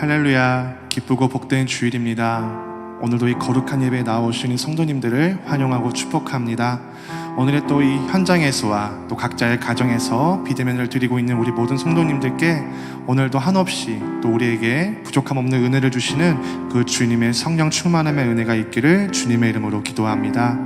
할렐루야, 기쁘고 복된 주일입니다. 오늘도 이 거룩한 예배에 나오시는 성도님들을 환영하고 축복합니다. 오늘의 또 이 현장에서와 또 각자의 가정에서 비대면을 드리고 있는 우리 모든 성도님들께 오늘도 한없이 또 우리에게 부족함 없는 은혜를 주시는 그 주님의 성령 충만함의 은혜가 있기를 주님의 이름으로 기도합니다.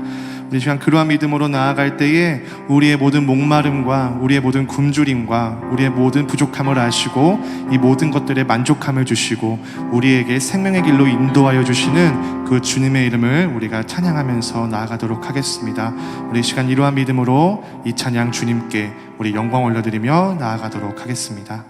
우리 시간 그러한 믿음으로 나아갈 때에 우리의 모든 목마름과 우리의 모든 굶주림과 우리의 모든 부족함을 아시고 이 모든 것들에 만족함을 주시고 우리에게 생명의 길로 인도하여 주시는 그 주님의 이름을 우리가 찬양하면서 나아가도록 하겠습니다. 우리 시간 이러한 믿음으로 이 찬양 주님께 우리 영광 올려드리며 나아가도록 하겠습니다.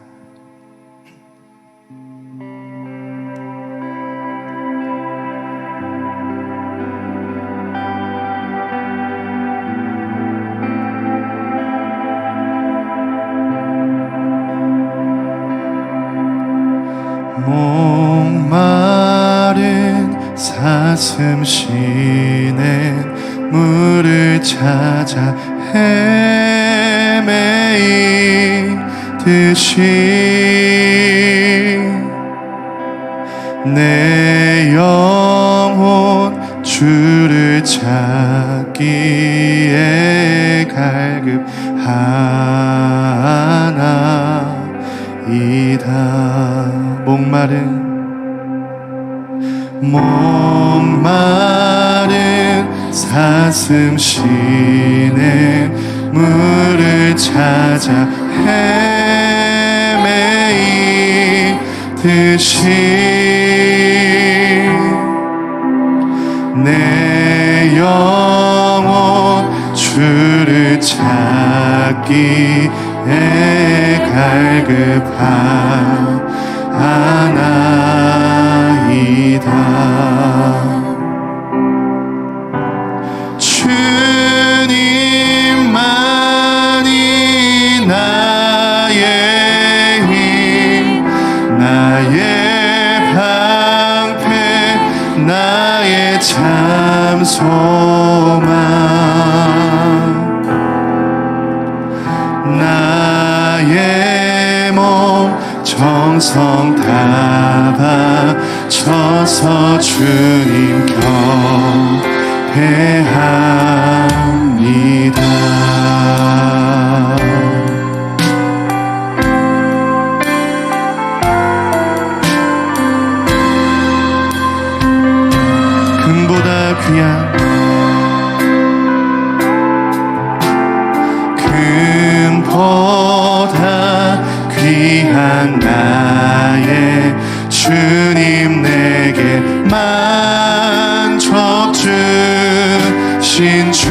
목마른 사슴 쉬는 물을 찾아 헤매이듯이 내 영혼 주를 찾기에 갈급하나이다. 목마른 사슴 쉬는 물을 찾아 헤매이듯이 내 영혼 주를 찾기에 갈급하나이다. 주님만이 나의 힘, 나의 방패, 나의 참 소망, 나의 몸 정성 다 바쳐서 주님 경배합니다. 금보다 귀한 나의 주님 내게 만족 주신 주,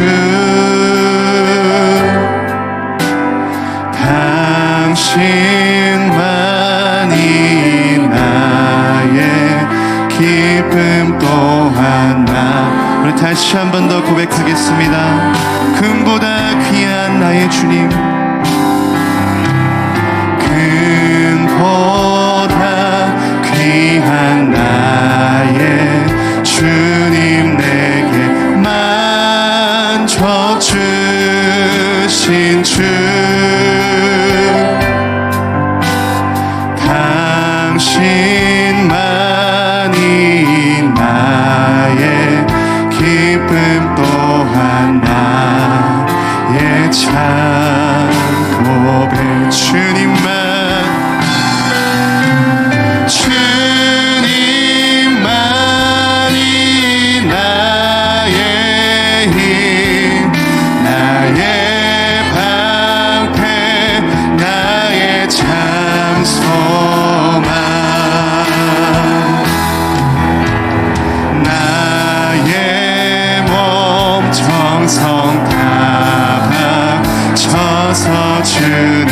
당신만이 나의 기쁨 또한 나. 우리 다시 한 번 더 고백하겠습니다. 금보다 귀한 나의 주님, 보다 귀한 나의 주님 내게 만족 주신 주, 당신만이 나의 기쁨 또한 나의 참 고백. 주님만이 나의 힘, 나의 방패, 나의 참 소망, 나의 몸 정성 다 바쳐서 주님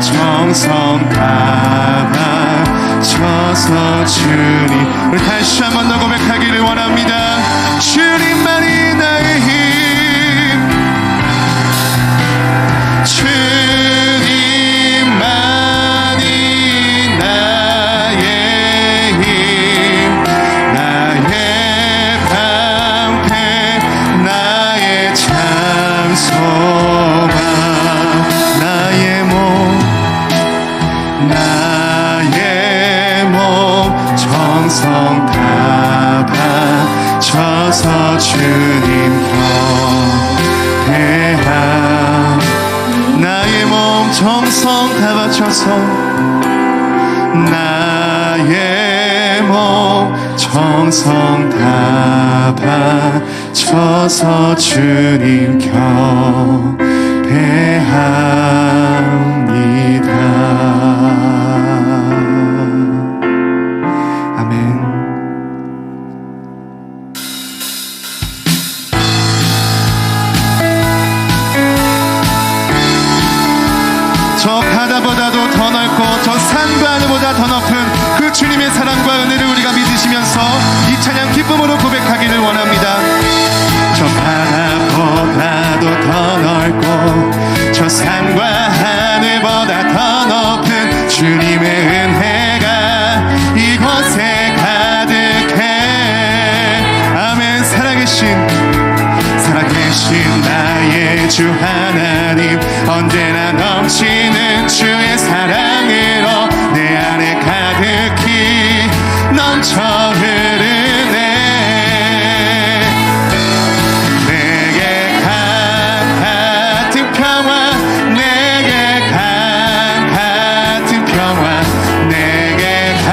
정성 다 바쳐서 주님. 우리 다시 한 번 더 고백하기를 원합니다. 주님만이 나의 힘, 주님만이 나의 힘, 나의 방패, 나의 참 소망, 나의 몸 정성 다 바쳐서 주님 경배함. 나의 몸 정성 다 바쳐서, 나의 몸 정성 다 바쳐서 주님 경배합니다. 아멘. 저 바다보다도 더 넓고 저 산과 하늘보다 더 높은 그 주님의 사랑과 은혜를 우리가 믿으시면서 이 찬양 기쁨으로 고백하기를 원합니다. 저 바다보다도 더 넓고 저 산과 하늘보다 더 높은 주님의 은혜가 이곳에 가득해. 아멘. 살아계신 나의 주 하나님, 언제나 넘치는 주의 사랑으로 내 안에 가득히 넘쳐 흐르네. 내게 강 같은 평화, 내게 강 같은 평화, 내게 강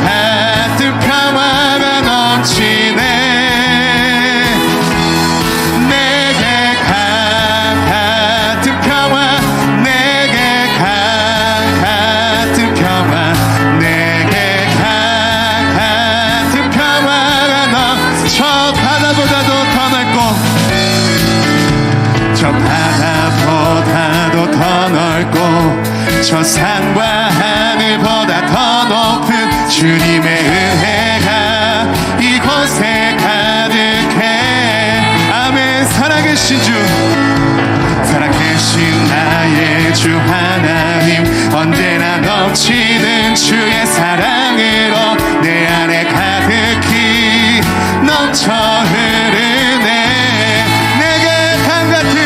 같은 평화가 넘치네. 저 산과 하늘보다 더 높은 주님의 은혜가 이곳에 가득해. 아멘. 살아계신 주, 살아계신 나의 주 하나님, 언제나 넘치는 주의 사랑으로 내 안에 가득히 넘쳐 흐르네. 내게 강 같은,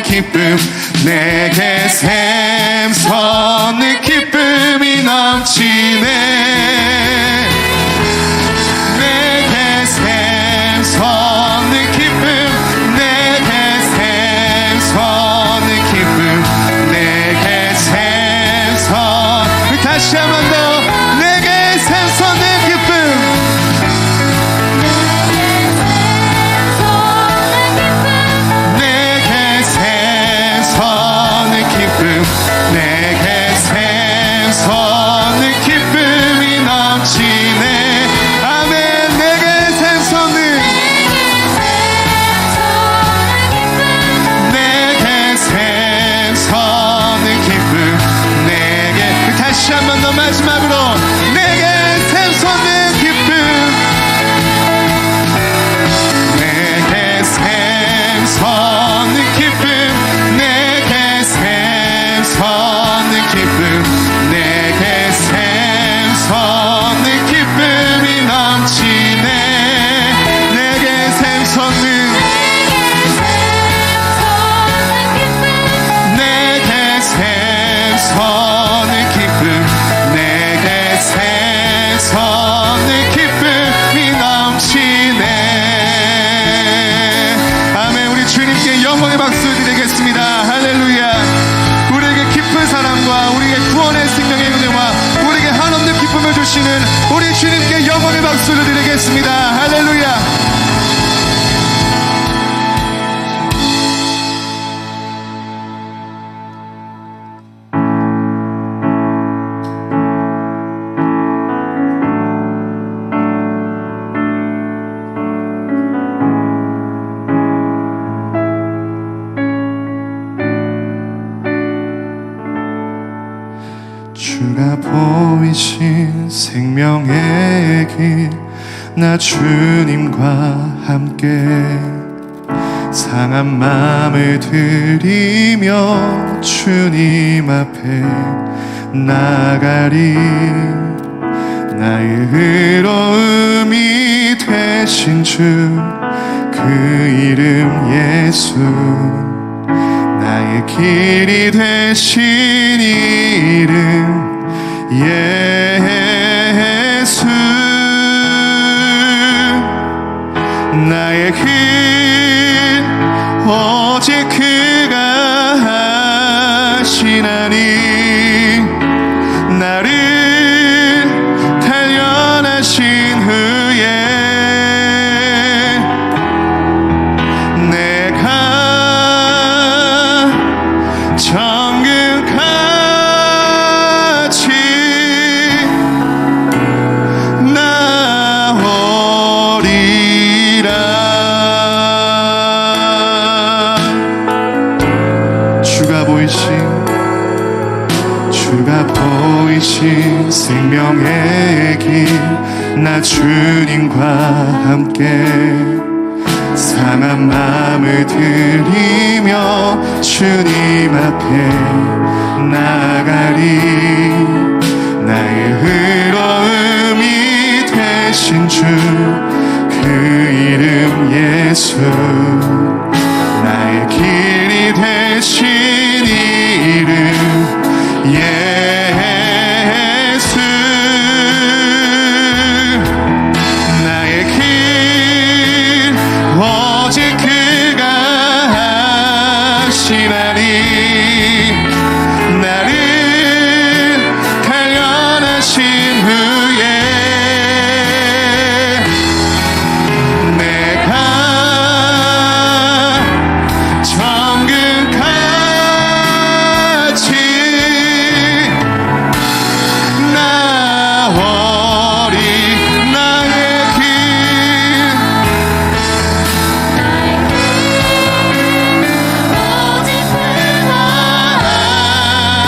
기쁨, 내게 샘솟는 기쁨이 넘치네. 내게 샘솟는 기쁨, 내게 샘솟는 기쁨, 내게 샘솟. 다시 한 번 더. 내게 샘솟는 기쁨, 내게 샘솟는 기쁨이 넘치네. 아멘. 내게 샘솟는 내게 샘솟는 기쁨. 내게 다시 한 번 더 마지막으로 내게 샘솟는 기쁨. 내게 샘솟는 기쁨. 내게 샘솟는 기쁨. 내게 샘솟는 기쁨이 넘치네. 내게 샘솟는 내게 샘솟는 기쁨. 내게 샘솟는 기쁨이 넘치네. 아멘. 우리 주님께 영광의 박수 드리겠습니다. 할렐루야. 우리에게 깊은 사랑과 우리에게 구원의 생명의 은혜와 우리에게 한없는 기쁨을 주시는 우리 주님께 영광의 박수를 드리겠습니다. 할렐루야. 주가 보이신 생명의 길, 나 주님과 함께 상한 마음을 들이며 주님 앞에 나가리. 나의 의로움이 되신 주, 그 이름 예수. 나의 길이 되신 이름 예수. 나의 길 오직 그가 하시나니. 나를 단련하신 후에 내가 정금같이 나오리라. 주가 보이신 생명의 길, 나 주님과 함께 상한 마음을 들이며 주님 앞에 나가리. 나의 의로움이 되신 주, 그 이름 예수. 나의 길이 되신 이름 예수. 나의 길 오직 그가 하시나니. 나를 단련하신 후에 내가 정금같이 나오리. 나의 길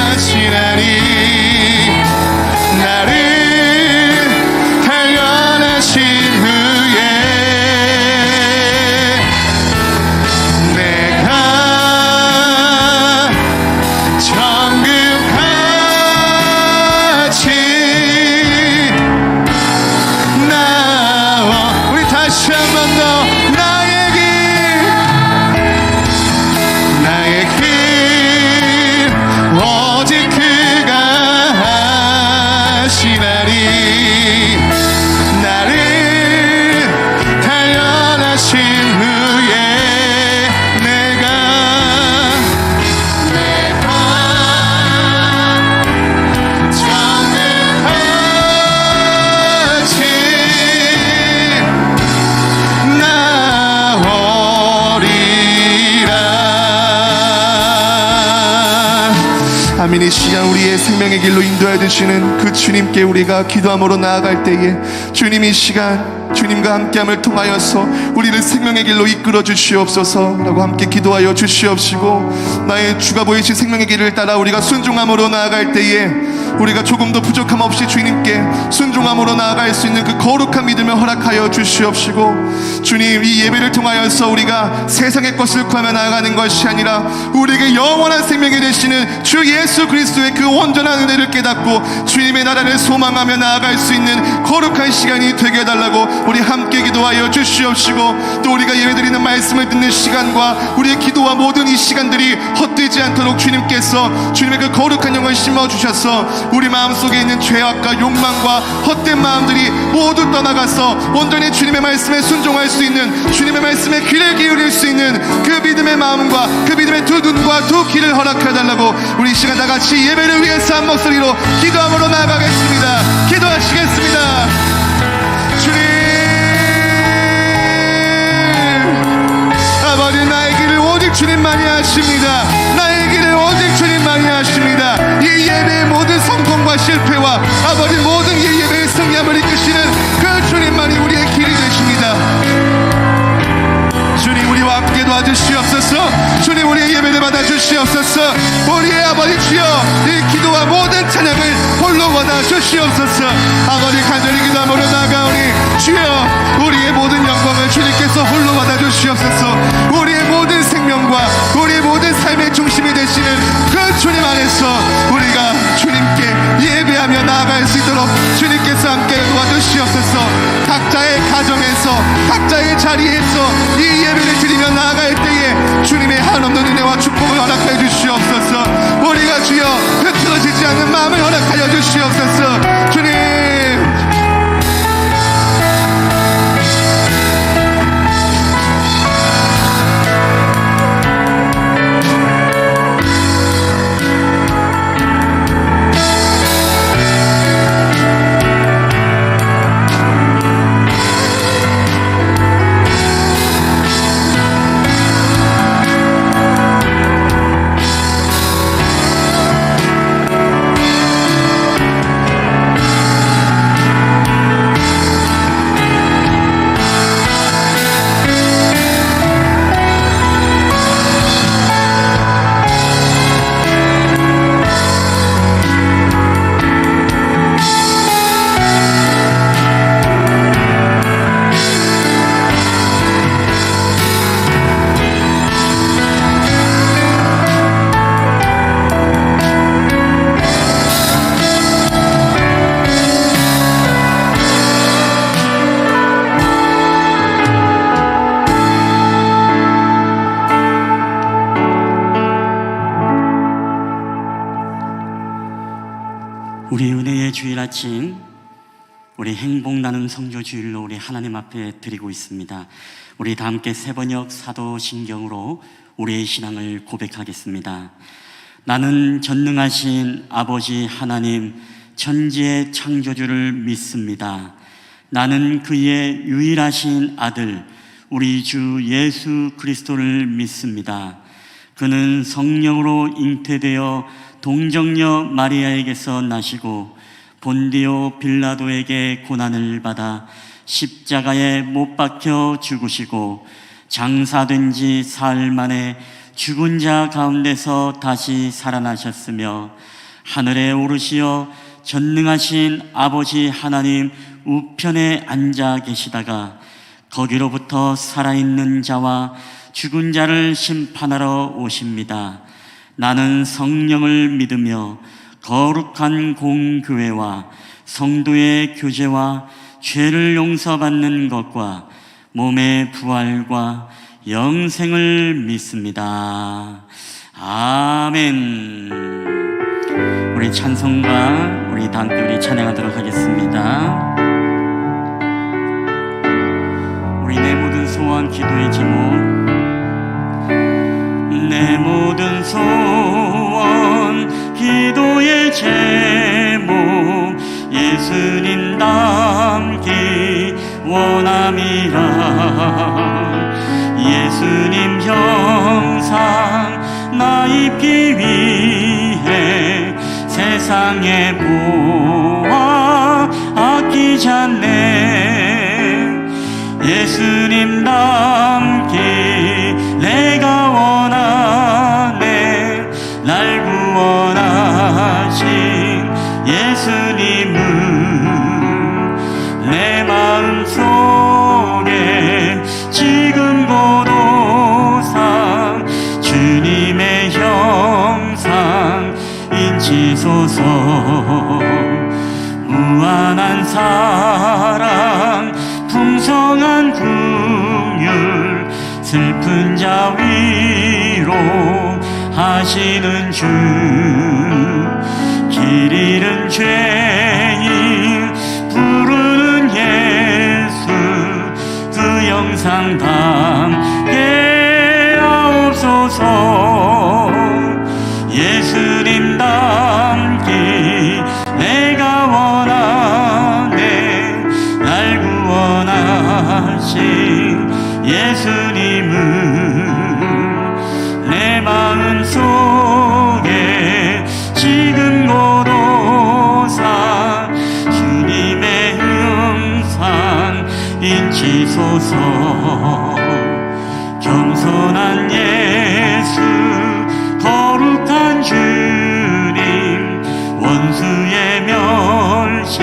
하시나니. 나를 단련하신 후에 내가 정금같이 나와. 우리 다시 한 번 더. 나의 길 나의 길 오직 그가 이 시간 우리의 생명의 길로 인도해 주시는 그 주님께 우리가 기도함으로 나아갈 때에 주님 이 시간 주님과 함께함을 통하여서 우리를 생명의 길로 이끌어 주시옵소서라고 함께 기도하여 주시옵시고, 나의 주가 보이신 생명의 길을 따라 우리가 순종함으로 나아갈 때에 우리가 조금도 부족함 없이 주님께 순종함으로 나아갈 수 있는 그 거룩한 믿음을 허락하여 주시옵시고, 주님 이 예배를 통하여서 우리가 세상의 것을 구하며 나아가는 것이 아니라 우리에게 영원한 생명이 되시는 주 예수 그리스도의 그 온전한 은혜를 깨닫고 주님의 나라를 소망하며 나아갈 수 있는 거룩한 시간이 되게 해달라고 우리 함께 기도하여 주시옵시고, 또 우리가 예배드리는 말씀을 듣는 시간과 우리의 기도와 모든 이 시간들이 헛되지 않도록 주님께서 주님의 그 거룩한 영을 심어주셔서 우리 마음속에 있는 죄악과 욕망과 헛된 마음들이 모두 떠나가서 온전히 주님의 말씀에 순종할 수 있는, 주님의 말씀에 귀를 기울일 수 있는 그 믿음의 마음과 그 믿음의 두 눈과 두 귀를 허락해달라고 우리 이 시간 다같이 예배를 위해서 한 목소리로 기도함으로 나아가겠습니다. 기도하시겠습니다. 주님, 아버지 나의 길을 오직 주님만이 하십니다. 나의 길을 오직 주님만이 하십니다. 이 예배의 모든 성공과 실패와 아버지 모든 이 예배의 승리함을 이끄시는 그 주님만이 우리의 길이 되십니다. 주님 우리와 함께 도와주시옵소서. 주님 우리의 예배를 받아주시옵소서. 우리의 아버지 주여 이 기도와 모든 찬양을 홀로 받아주시옵소서. 아버지 간절히 기도함으로 나아가오니 주여 우리의 모든 영광을 주님께서 홀로 받아주시옵소서. 우리의 모든 생명과 우리의 모든 삶의 중심이 되시는 그 주님 안에서 우리가 주님께 예배하며 나아갈 수 있도록 주님께서 함께 도와주시옵소서. 각자의 가정에서 각자의 자리에서 이 예배를 드리며 나아갈 때에 주님의 한없는 은혜와 축복을 허락하여 주시옵소서. 우리가 주여 흐트러지지 않는 마음을 허락하여 주시옵소서. 주님 우리 은혜의 주일 아침, 우리 행복나는 성조 주일로 우리 하나님 앞에 드리고 있습니다. 우리 다 함께 세번역 사도신경으로 우리의 신앙을 고백하겠습니다. 나는 전능하신 아버지 하나님 천지의 창조주를 믿습니다. 나는 그의 유일하신 아들 우리 주 예수 그리스도를 믿습니다. 그는 성령으로 잉태되어 동정녀 마리아에게서 나시고 본디오 빌라도에게 고난을 받아 십자가에 못 박혀 죽으시고 장사된 지 사흘 만에 죽은 자 가운데서 다시 살아나셨으며 하늘에 오르시어 전능하신 아버지 하나님 우편에 앉아 계시다가 거기로부터 살아있는 자와 죽은 자를 심판하러 오십니다. 나는 성령을 믿으며 거룩한 공교회와 성도의 교제와 죄를 용서받는 것과 몸의 부활과 영생을 믿습니다. 아멘. 우리 찬송가 우리 다 함께 우리 찬양하도록 하겠습니다. 우리 내 모든 소원 기도의 제목, 내 모든 소원 기도의 제목 예수님 닮기 원함이라. 예수님 형상 나 입기 위해 세상에 보아 아끼지 않네. 예수님 닮기 내가 원하네. 날 구원하신 예수님은 내 마음속에 지금 고도상 주님의 형상 인치소서. 무한한 사랑 풍성한 긍휼 슬픈 자 위로 하시는 주. 길 잃은 죄인 부르는 예수 그 영상 담게 하옵소서. 예수님 닮기 내가 원하네. 날 구원하신 예수님은 내 마음속에 지금 고도상 주님의 형상 인치소서. 겸손한 예수 거룩한 주님 원수의 멸시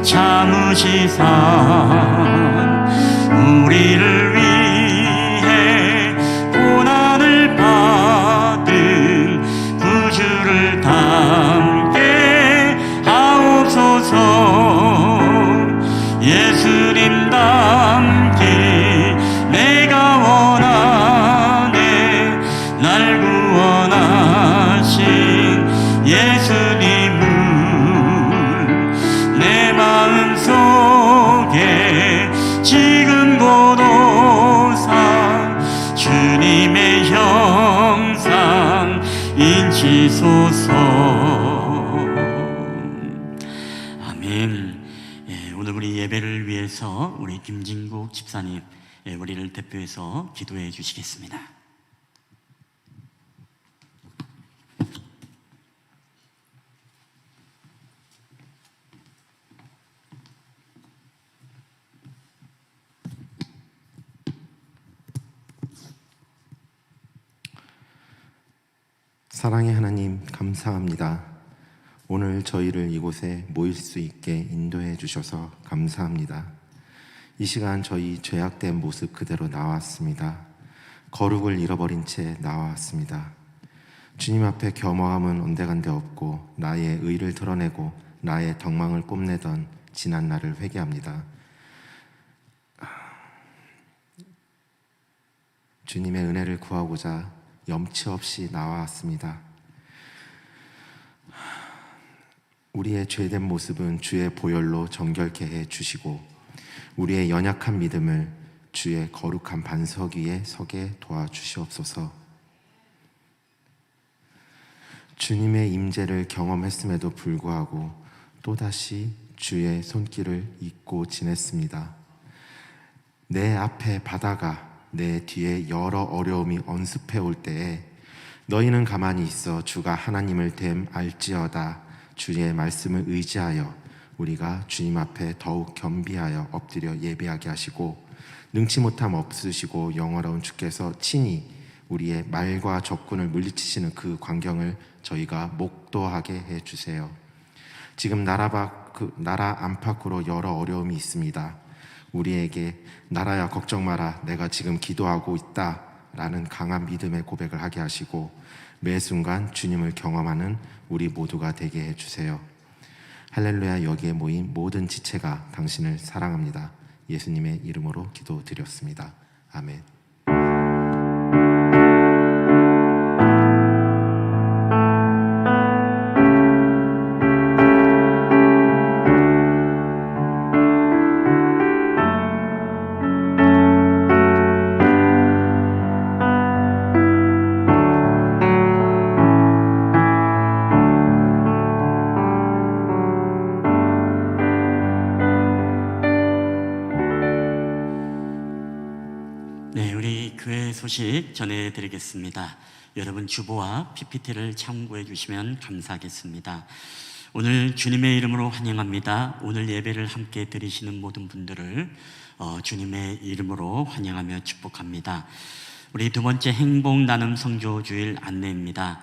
참으시사 우리를 위해 고난을 받은 구주를 닮게 하옵소서. 예수님 닮기 내가 원하네. 날 구원하신 예수님은 내 마음속에 지금 고도상 주님의 형상 인치소서. 아멘. 오늘 우리 예배를 위해서 우리 김진국 집사님 우리를 대표해서 기도해 주시겠습니다. 사랑의 하나님, 감사합니다. 오늘 저희를 이곳에 모일 수 있게 인도해 주셔서 감사합니다. 이 시간 저희 죄악된 모습 그대로 나왔습니다. 거룩을 잃어버린 채 나왔습니다. 주님 앞에 겸허함은 온데간데 없고 나의 의를 드러내고 나의 덕망을 뽐내던 지난 날을 회개합니다. 주님의 은혜를 구하고자 염치 없이 나왔습니다. 우리의 죄된 모습은 주의 보혈로 정결케 해 주시고 우리의 연약한 믿음을 주의 거룩한 반석 위에 서게 도와주시옵소서. 주님의 임재를 경험했음에도 불구하고 또다시 주의 손길을 잊고 지냈습니다. 내 앞에 바다가 내 뒤에 여러 어려움이 언습해 올 때에 너희는 가만히 있어 주가 하나님을 됨 알지어다. 주의 말씀을 의지하여 우리가 주님 앞에 더욱 겸비하여 엎드려 예배하게 하시고 능치 못함 없으시고 영화로운 주께서 친히 우리의 말과 적군을 물리치시는 그 광경을 저희가 목도하게 해주세요. 지금 나라 안팎으로 여러 어려움이 있습니다. 우리에게 나라야 걱정 마라 내가 지금 기도하고 있다 라는 강한 믿음의 고백을 하게 하시고 매 순간 주님을 경험하는 우리 모두가 되게 해주세요. 할렐루야. 여기에 모인 모든 지체가 당신을 사랑합니다. 예수님의 이름으로 기도드렸습니다. 아멘. 소식 전해드리겠습니다. 여러분 주보와 PPT를 참고해 주시면 감사하겠습니다. 오늘 주님의 이름으로 환영합니다. 오늘 예배를 함께 드리시는 모든 분들을 주님의 이름으로 환영하며 축복합니다. 우리 두 번째 행복 나눔 성교 주일 안내입니다.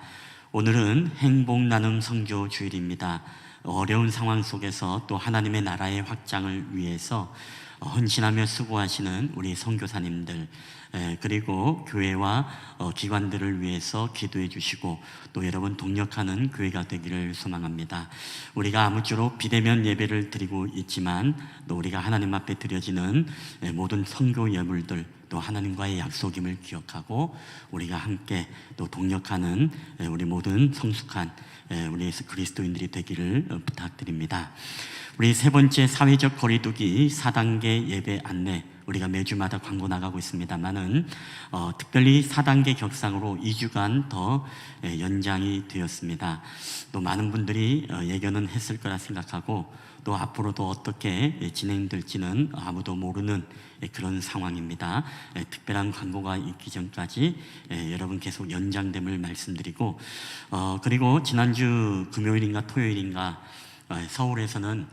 오늘은 행복 나눔 성교 주일입니다. 어려운 상황 속에서 또 하나님의 나라의 확장을 위해서 헌신하며 수고하시는 우리 선교사님들, 그리고 교회와 기관들을 위해서 기도해 주시고 또 여러분 동력하는 교회가 되기를 소망합니다. 우리가 아무쪼록 비대면 예배를 드리고 있지만 또 우리가 하나님 앞에 드려지는 모든 선교 예물들, 또 하나님과의 약속임을 기억하고 우리가 함께 또 동력하는 우리 모든 성숙한 우리 그리스도인들이 되기를 부탁드립니다. 우리 세 번째 사회적 거리두기 4단계 예배 안내, 우리가 매주마다 광고 나가고 있습니다만은 특별히 4단계 격상으로 2주간 더 연장이 되었습니다. 또 많은 분들이 예견은 했을 거라 생각하고 또 앞으로도 어떻게 진행될지는 아무도 모르는 그런 상황입니다. 특별한 광고가 있기 전까지 여러분 계속 연장됨을 말씀드리고, 그리고 지난주 금요일인가 토요일인가 서울에서는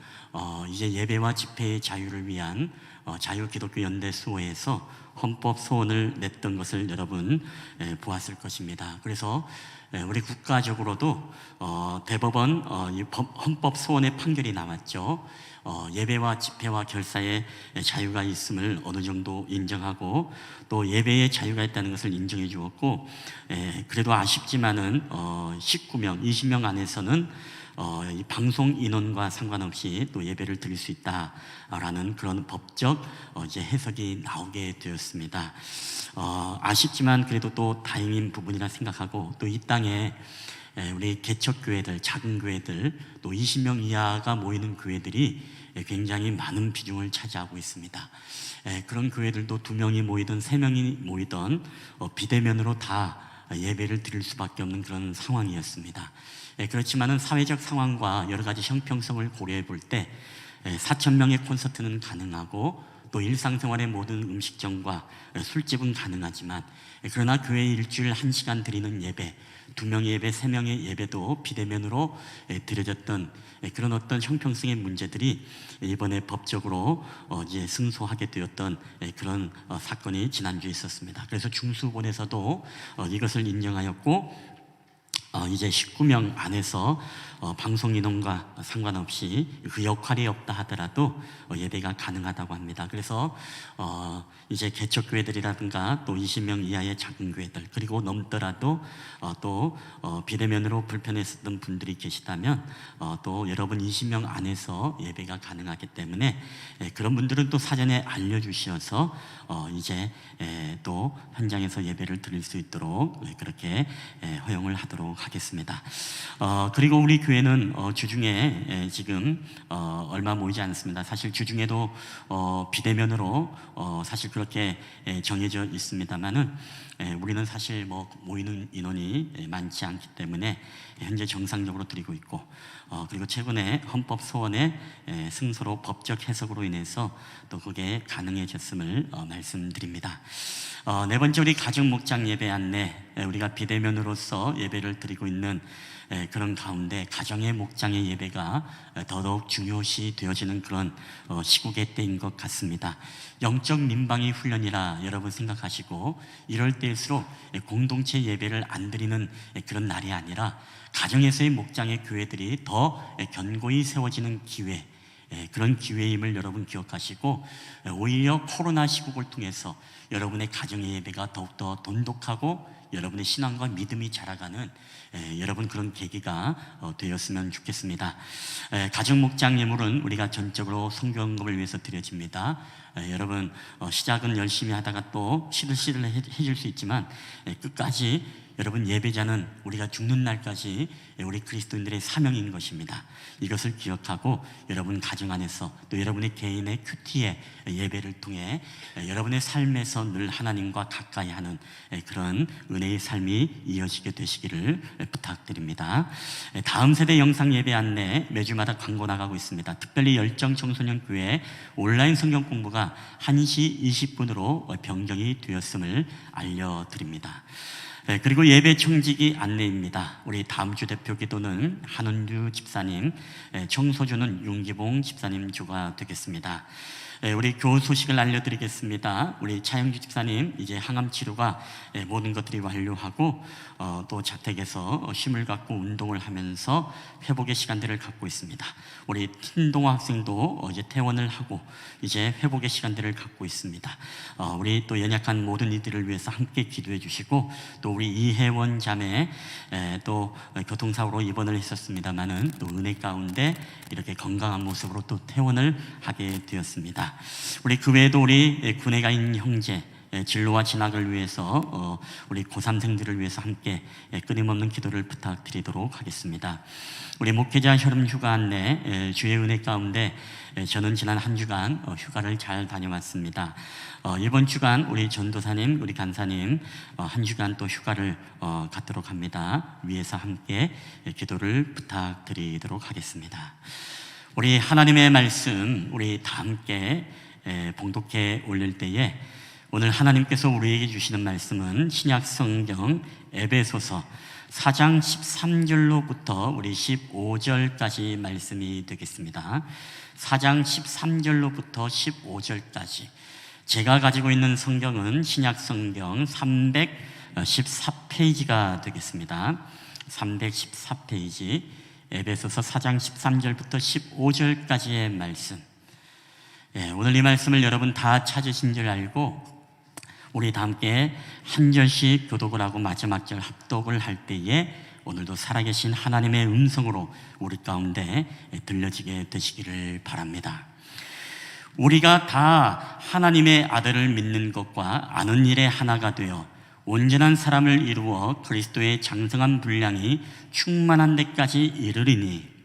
이제 예배와 집회의 자유를 위한 자유기독교연대 수호에서 헌법 소원을 냈던 것을 여러분 보았을 것입니다. 그래서 우리 국가적으로도 대법원 헌법 소원의 판결이 나왔죠. 예배와 집회와 결사의 자유가 있음을 어느 정도 인정하고 또 예배의 자유가 있다는 것을 인정해 주었고, 그래도 아쉽지만은 19명, 20명 안에서는 이 방송 인원과 상관없이 또 예배를 드릴 수 있다라는 그런 법적 이제 해석이 나오게 되었습니다. 아쉽지만 그래도 또 다행인 부분이라 생각하고, 또 이 땅에 우리 개척교회들, 작은 교회들, 또 20명 이하가 모이는 교회들이 굉장히 많은 비중을 차지하고 있습니다. 그런 교회들도 2명이 모이든 3명이 모이든 비대면으로 다 예배를 드릴 수밖에 없는 그런 상황이었습니다. 그렇지만은 사회적 상황과 여러 가지 형평성을 고려해 볼 때 4,000명의 콘서트는 가능하고 또 일상생활의 모든 음식점과 술집은 가능하지만, 그러나 교회 일주일 1시간 드리는 예배, 2명의 예배, 3명의 예배도 비대면으로 드려졌던 그런 어떤 형평성의 문제들이 이번에 법적으로 이제 승소하게 되었던 그런 사건이 지난주에 있었습니다. 그래서 중수본에서도 이것을 인정하였고, 이제 19명 안에서 방송 인원과 상관없이 그 역할이 없다 하더라도 예배가 가능하다고 합니다. 그래서 이제 개척교회들이라든가 또 20명 이하의 작은 교회들, 그리고 넘더라도 또 비대면으로 불편했었던 분들이 계시다면 또 여러분 20명 안에서 예배가 가능하기 때문에 그런 분들은 또 사전에 알려주셔서 이제 또 현장에서 예배를 드릴 수 있도록 그렇게 허용을 하도록 하겠습니다. 그리고 우리 교회는 주중에 지금 얼마 모이지 않습니다. 사실 주중에도 비대면으로 사실 그렇게 정해져 있습니다만은 우리는 사실 뭐 모이는 인원이 많지 않기 때문에 현재 정상적으로 드리고 있고, 그리고 최근에 헌법 소원의 승소로 법적 해석으로 인해서 또 그게 가능해졌음을 말씀드립니다. 네 번째, 우리 가정 목장 예배 안내, 우리가 비대면으로서 예배를 드리고 있는 그런 가운데 가정의 목장의 예배가 더더욱 중요시 되어지는 그런 시국의 때인 것 같습니다. 영적 민방위 훈련이라 여러분 생각하시고, 이럴 때일수록 공동체 예배를 안 드리는 그런 날이 아니라 가정에서의 목장의 교회들이 더 견고히 세워지는 기회, 그런 기회임을 여러분 기억하시고, 오히려 코로나 시국을 통해서 여러분의 가정의 예배가 더욱더 돈독하고 여러분의 신앙과 믿음이 자라가는 여러분 그런 계기가 되었으면 좋겠습니다. 가정 목장 예물은 우리가 전적으로 선교헌금을 위해서 드려집니다. 여러분 시작은 열심히 하다가 또 시들시들 해질 수 있지만 끝까지 여러분, 예배자는 우리가 죽는 날까지 우리 그리스도인들의 사명인 것입니다. 이것을 기억하고 여러분 가정 안에서 또 여러분의 개인의 큐티의 예배를 통해 여러분의 삶에서 늘 하나님과 가까이 하는 그런 은혜의 삶이 이어지게 되시기를 부탁드립니다. 다음 세대 영상 예배 안내 매주마다 광고 나가고 있습니다. 특별히 열정 청소년 교회 온라인 성경 공부가 1시 20분으로 변경이 되었음을 알려드립니다. 그리고 예배 청지기 안내입니다. 우리 다음 주 대표 기도는 한은주 집사님, 청소주는 윤기봉 집사님 주가 되겠습니다. 우리 교우 소식을 알려드리겠습니다. 우리 차영주 집사님 이제 항암 치료가 모든 것들이 완료하고 또 자택에서 쉼을 갖고 운동을 하면서 회복의 시간들을 갖고 있습니다. 우리 tin동아 학생도 이제 퇴원을 하고 이제 회복의 시간들을 갖고 있습니다. 우리 또 연약한 모든 이들을 위해서 함께 기도해 주시고, 또 우리 이혜원 자매 또 교통사고로 입원을 했었습니다만은 또 은혜 가운데 이렇게 건강한 모습으로 또 퇴원을 하게 되었습니다. 우리 그 외에도 우리 군에 가 있는 형제 진로와 진학을 위해서 우리 고3생들을 위해서 함께 끊임없는 기도를 부탁드리도록 하겠습니다. 우리 목회자 혈음 휴가 안내, 주의 은혜 가운데 저는 지난 한 주간 휴가를 잘 다녀왔습니다. 이번 주간 우리 전도사님, 우리 간사님 한 주간 또 휴가를 갖도록 합니다. 위에서 함께 기도를 부탁드리도록 하겠습니다. 우리 하나님의 말씀 우리 다 함께 봉독해 올릴 때에 오늘 하나님께서 우리에게 주시는 말씀은 신약 성경 에베소서 4장 13절로부터 우리 15절까지 말씀이 되겠습니다. 4장 13절로부터 15절까지. 제가 가지고 있는 성경은 신약 성경 314페이지가 되겠습니다. 314페이지. 에베소서 4장 13절부터 15절까지의 말씀. 오늘 이 말씀을 여러분 다 찾으신 줄 알고 우리 다 함께 한 절씩 교독을 하고 마지막 절 합독을 할 때에 오늘도 살아계신 하나님의 음성으로 우리 가운데 들려지게 되시기를 바랍니다. 우리가 다 하나님의 아들을 믿는 것과 아는 일에 하나가 되어 온전한 사람을 이루어 그리스도의 장성한 분량이 충만한 데까지 이르리니,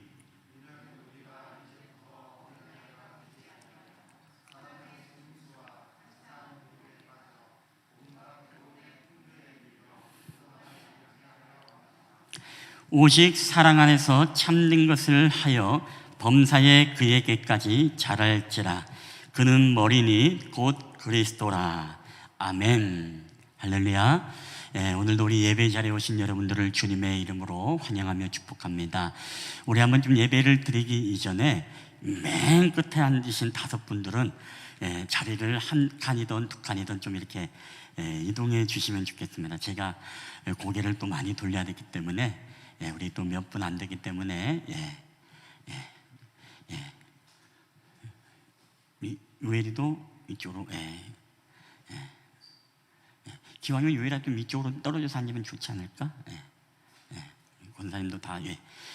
오직 사랑 안에서 참된 것을 하여 범사에 그에게까지 자랄지라. 그는 머리니 곧 그리스도라. 아멘. 할렐루야. 오늘도 우리 예배 자리에 오신 여러분들을 주님의 이름으로 환영하며 축복합니다. 우리 한번 좀 예배를 드리기 이전에 맨 끝에 앉으신 5분들은 자리를 한 칸이든 두 칸이든 좀 이렇게 이동해 주시면 좋겠습니다. 제가 고개를 또 많이 돌려야 되기 때문에 우리 또 몇 분 안 되기 때문에 유엘이도 이쪽으로 기왕이면 유엘이도 좀 이쪽으로 떨어져서 앉으면 좋지 않을까? 권사님도 다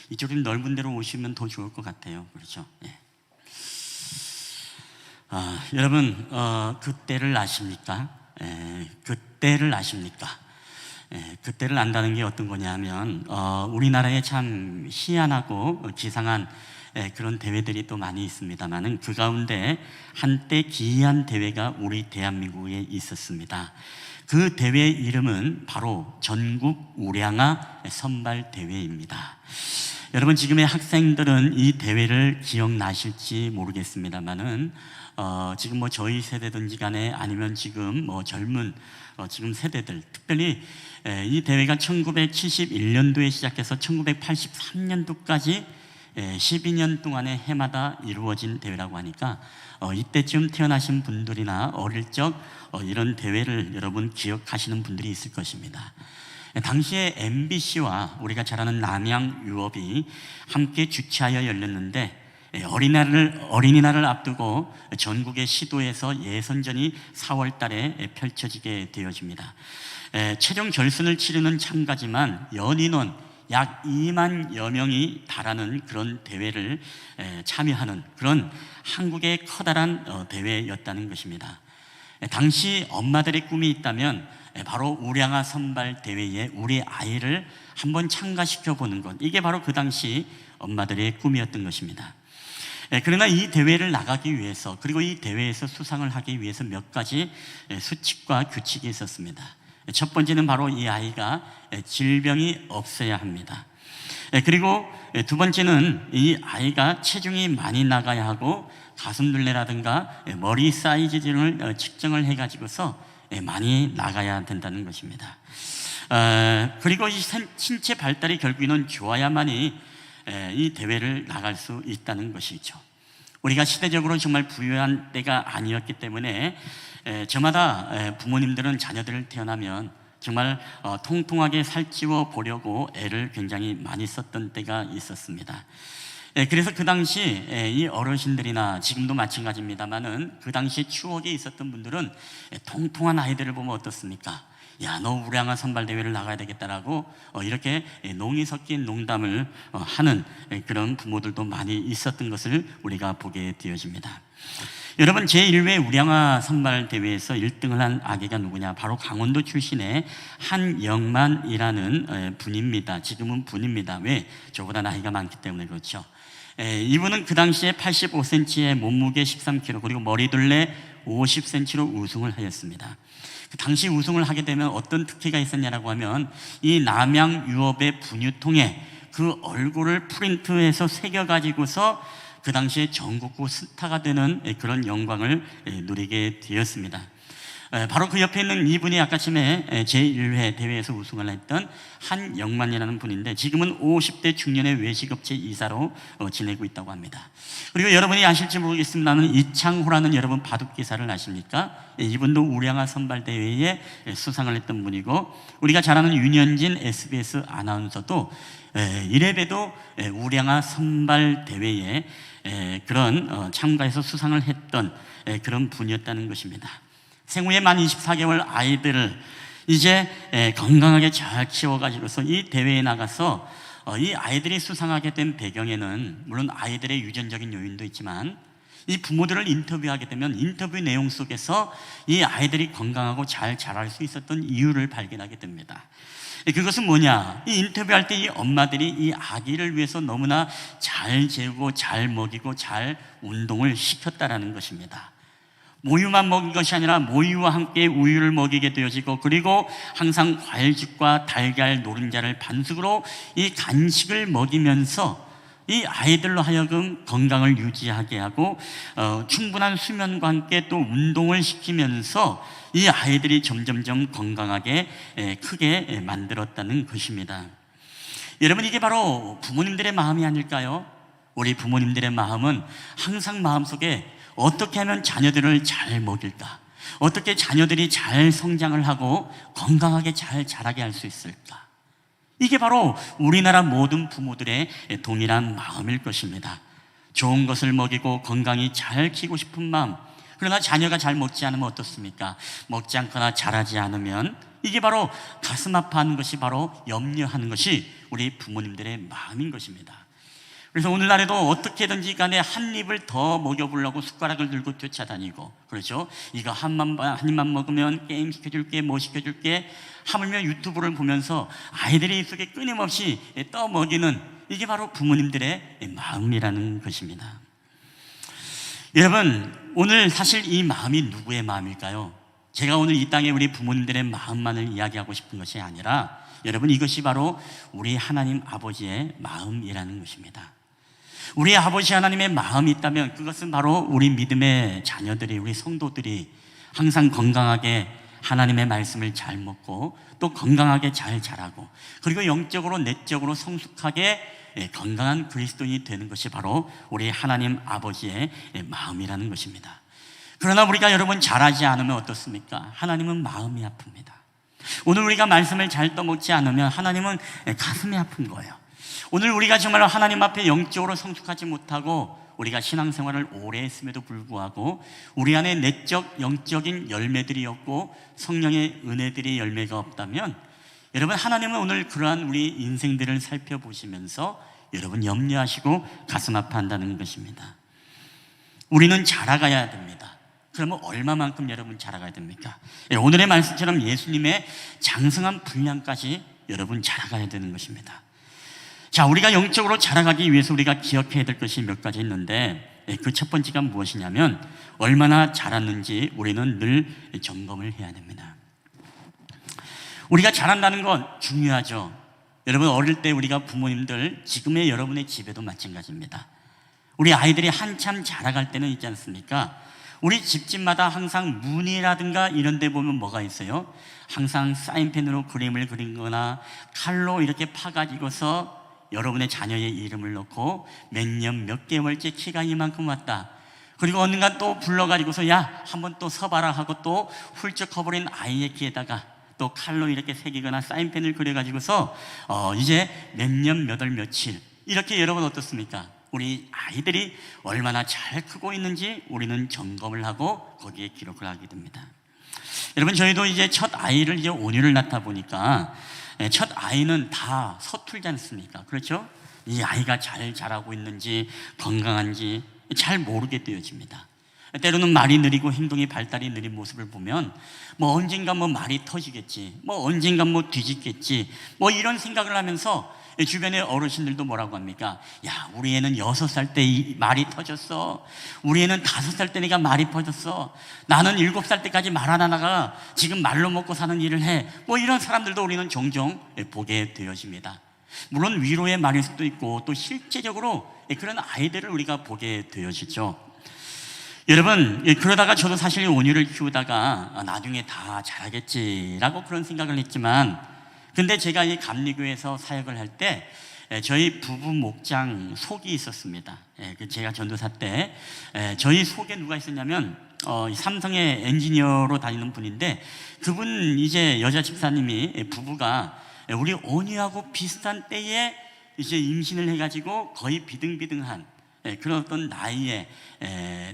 이쪽으로 넓은 데로 오시면 더 좋을 것 같아요. 그렇죠? 여러분 그때를 아십니까? 그때를 아십니까? 그때를 안다는 게 어떤 거냐면 우리나라에 참 희한하고 기상한 그런 대회들이 또 많이 있습니다만은 그 가운데 한때 기이한 대회가 우리 대한민국에 있었습니다. 그 대회의 이름은 바로 전국 우량아 선발 대회입니다. 여러분 지금의 학생들은 이 대회를 기억나실지 모르겠습니다만은 지금 뭐 저희 세대든지 간에 아니면 지금 뭐 젊은 지금 세대들, 특별히 이 대회가 1971년도에 시작해서 1983년도까지 12년 동안의 해마다 이루어진 대회라고 하니까 이때쯤 태어나신 분들이나 어릴 적 이런 대회를 여러분 기억하시는 분들이 있을 것입니다. 당시에 MBC와 우리가 잘 아는 남양유업이 함께 주최하여 열렸는데 어린이날을 앞두고 전국의 시도에서 예선전이 4월 달에 펼쳐지게 되어집니다. 최종 결선을 치르는 참가지만 연인원 약 2만여 명이 달하는 그런 대회를 참여하는 그런 한국의 커다란 대회였다는 것입니다. 당시 엄마들의 꿈이 있다면 바로 우량아 선발 대회에 우리 아이를 한번 참가시켜 보는 것, 이게 바로 그 당시 엄마들의 꿈이었던 것입니다. 그러나 이 대회를 나가기 위해서, 그리고 이 대회에서 수상을 하기 위해서 몇 가지 수칙과 규칙이 있었습니다. 첫 번째는 바로 이 아이가 질병이 없어야 합니다. 그리고 두 번째는 이 아이가 체중이 많이 나가야 하고 가슴둘레라든가 머리 사이즈 등을 측정을 해가지고서 많이 나가야 된다는 것입니다. 그리고 이 신체 발달이 결국에는 좋아야만이 이 대회를 나갈 수 있다는 것이죠. 우리가 시대적으로 정말 부유한 때가 아니었기 때문에 저마다 부모님들은 자녀들을 태어나면 정말 통통하게 살찌워 보려고 애를 굉장히 많이 썼던 때가 있었습니다. 그래서 그 당시 이 어르신들이나 지금도 마찬가지입니다만은 그 당시 추억이 있었던 분들은 통통한 아이들을 보면 어떻습니까? 야, 너 우량아 선발대회를 나가야 되겠다라고 이렇게 농이 섞인 농담을 하는 그런 부모들도 많이 있었던 것을 우리가 보게 되어집니다. 여러분, 제1회 우량아 선발대회에서 1등을 한 아기가 누구냐? 바로 강원도 출신의 한영만이라는 분입니다. 지금은 분입니다. 왜? 저보다 나이가 많기 때문에 그렇죠. 이분은 그 당시에 85cm에 몸무게 13kg, 그리고 머리둘레 50cm로 우승을 하였습니다. 그 당시 우승을 하게 되면 어떤 특혜가 있었냐라고 하면 이 남양 유업의 분유통에 그 얼굴을 프린트해서 새겨가지고서 그 당시에 전국구 스타가 되는 그런 영광을 누리게 되었습니다. 바로 그 옆에 있는 이분이 아까 전에 제1회 대회에서 우승을 했던 한영만이라는 분인데 지금은 50대 중년의 외식업체 이사로 지내고 있다고 합니다. 그리고 여러분이 아실지 모르겠습니다만 이창호라는 여러분 바둑기사를 아십니까? 이분도 우량아 선발대회에 수상을 했던 분이고, 우리가 잘 아는 윤현진 SBS 아나운서도 이래봬도 우량아 선발대회에 그런 참가해서 수상을 했던 그런 분이었다는 것입니다. 생후에 만 24개월 아이들을 이제 건강하게 잘 키워가지고서 이 대회에 나가서 이 아이들이 수상하게 된 배경에는 물론 아이들의 유전적인 요인도 있지만 이 부모들을 인터뷰하게 되면 인터뷰 내용 속에서 이 아이들이 건강하고 잘 자랄 수 있었던 이유를 발견하게 됩니다. 그것은 뭐냐? 이 인터뷰할 때 이 엄마들이 이 아기를 위해서 너무나 잘 재우고 잘 먹이고 잘 운동을 시켰다라는 것입니다. 모유만 먹인 것이 아니라 모유와 함께 우유를 먹이게 되어지고, 그리고 항상 과일죽과 달걀, 노른자를 반숙으로 이 간식을 먹이면서 이 아이들로 하여금 건강을 유지하게 하고 충분한 수면과 함께 또 운동을 시키면서 이 아이들이 점점점 건강하게 크게 만들었다는 것입니다. 여러분, 이게 바로 부모님들의 마음이 아닐까요? 우리 부모님들의 마음은 항상 마음속에 어떻게 하면 자녀들을 잘 먹일까? 어떻게 자녀들이 잘 성장을 하고 건강하게 잘 자라게 할 수 있을까? 이게 바로 우리나라 모든 부모들의 동일한 마음일 것입니다. 좋은 것을 먹이고 건강히 잘 키우고 싶은 마음. 그러나 자녀가 잘 먹지 않으면 어떻습니까? 먹지 않거나 자라지 않으면 이게 바로 가슴 아파하는 것이 바로 염려하는 것이 우리 부모님들의 마음인 것입니다. 그래서 오늘날에도 어떻게든지 간에 한 입을 더 먹여보려고 숟가락을 들고 쫓아다니고, 그렇죠? 이거 한 입만 먹으면 게임 시켜줄게, 뭐 시켜줄게, 하물며 유튜브를 보면서 아이들의 입속에 끊임없이 떠먹이는, 이게 바로 부모님들의 마음이라는 것입니다. 여러분, 오늘 사실 이 마음이 누구의 마음일까요? 제가 오늘 이 땅에 우리 부모님들의 마음만을 이야기하고 싶은 것이 아니라, 여러분, 이것이 바로 우리 하나님 아버지의 마음이라는 것입니다. 우리 아버지 하나님의 마음이 있다면 그것은 바로 우리 믿음의 자녀들이, 우리 성도들이 항상 건강하게 하나님의 말씀을 잘 먹고 또 건강하게 잘 자라고, 그리고 영적으로 내적으로 성숙하게 건강한 그리스도인이 되는 것이 바로 우리 하나님 아버지의 마음이라는 것입니다. 그러나 우리가 여러분 잘하지 않으면 어떻습니까? 하나님은 마음이 아픕니다. 오늘 우리가 말씀을 잘 떠먹지 않으면 하나님은 가슴이 아픈 거예요. 오늘 우리가 정말 하나님 앞에 영적으로 성숙하지 못하고 우리가 신앙생활을 오래 했음에도 불구하고 우리 안에 내적 영적인 열매들이 없고 성령의 은혜들이 열매가 없다면, 여러분, 하나님은 오늘 그러한 우리 인생들을 살펴보시면서 여러분 염려하시고 가슴 아파한다는 것입니다. 우리는 자라가야 됩니다. 그러면 얼마만큼 여러분 자라가야 됩니까? 오늘의 말씀처럼 예수님의 장성한 분량까지 여러분 자라가야 되는 것입니다. 자, 우리가 영적으로 자라가기 위해서 우리가 기억해야 될 것이 몇 가지 있는데, 그 첫 번째가 무엇이냐면 얼마나 자랐는지 우리는 늘 점검을 해야 됩니다. 우리가 자란다는 건 중요하죠. 여러분, 어릴 때 우리가 부모님들, 지금의 여러분의 집에도 마찬가지입니다. 우리 아이들이 한참 자라갈 때는 있지 않습니까? 우리 집집마다 항상 문이라든가 이런 데 보면 뭐가 있어요? 항상 사인펜으로 그림을 그린 거나 칼로 이렇게 파가지고서 여러분의 자녀의 이름을 넣고 몇 년 몇 개월째 키가 이만큼 왔다, 그리고 어느 날 또 불러가지고서 야 한번 또 서봐라 하고 또 훌쩍 커버린 아이의 귀에다가 또 칼로 이렇게 새기거나 사인펜을 그려가지고서 이제 몇 년 몇 월 며칠, 이렇게 여러분 어떻습니까? 우리 아이들이 얼마나 잘 크고 있는지 우리는 점검을 하고 거기에 기록을 하게 됩니다. 여러분, 저희도 이제 첫 아이를 이제 온유를 낳다 보니까 첫 아이는 다 서툴지 않습니까? 그렇죠? 이 아이가 잘 자라고 있는지 건강한지 잘 모르게 되어집니다. 때로는 말이 느리고 행동이 발달이 느린 모습을 보면 뭐 언젠가 뭐 말이 터지겠지, 뭐 언젠가 뭐 뒤집겠지, 뭐 이런 생각을 하면서 주변의 어르신들도 뭐라고 합니까? 야, 우리 애는 6살 때 말이 터졌어. 우리 애는 5살 때 내가 말이 터졌어. 나는 7살 때까지 말 안 하다가 지금 말로 먹고 사는 일을 해. 뭐 이런 사람들도 우리는 종종 보게 되어집니다. 물론 위로의 말일 수도 있고 또 실제적으로 그런 아이들을 우리가 보게 되어지죠. 여러분, 그러다가 저도 사실 온유를 키우다가 나중에 다 잘하겠지라고 그런 생각을 했지만, 근데 제가 이 감리교회에서 사역을 할 때 저희 부부 목장 속이 있었습니다. 제가 전도사 때 저희 속에 누가 있었냐면 삼성의 엔지니어로 다니는 분인데, 그분 이제 여자 집사님이 부부가 우리 온유하고 비슷한 때에 이제 임신을 해가지고 거의 비등비등한 그런 어떤 나이의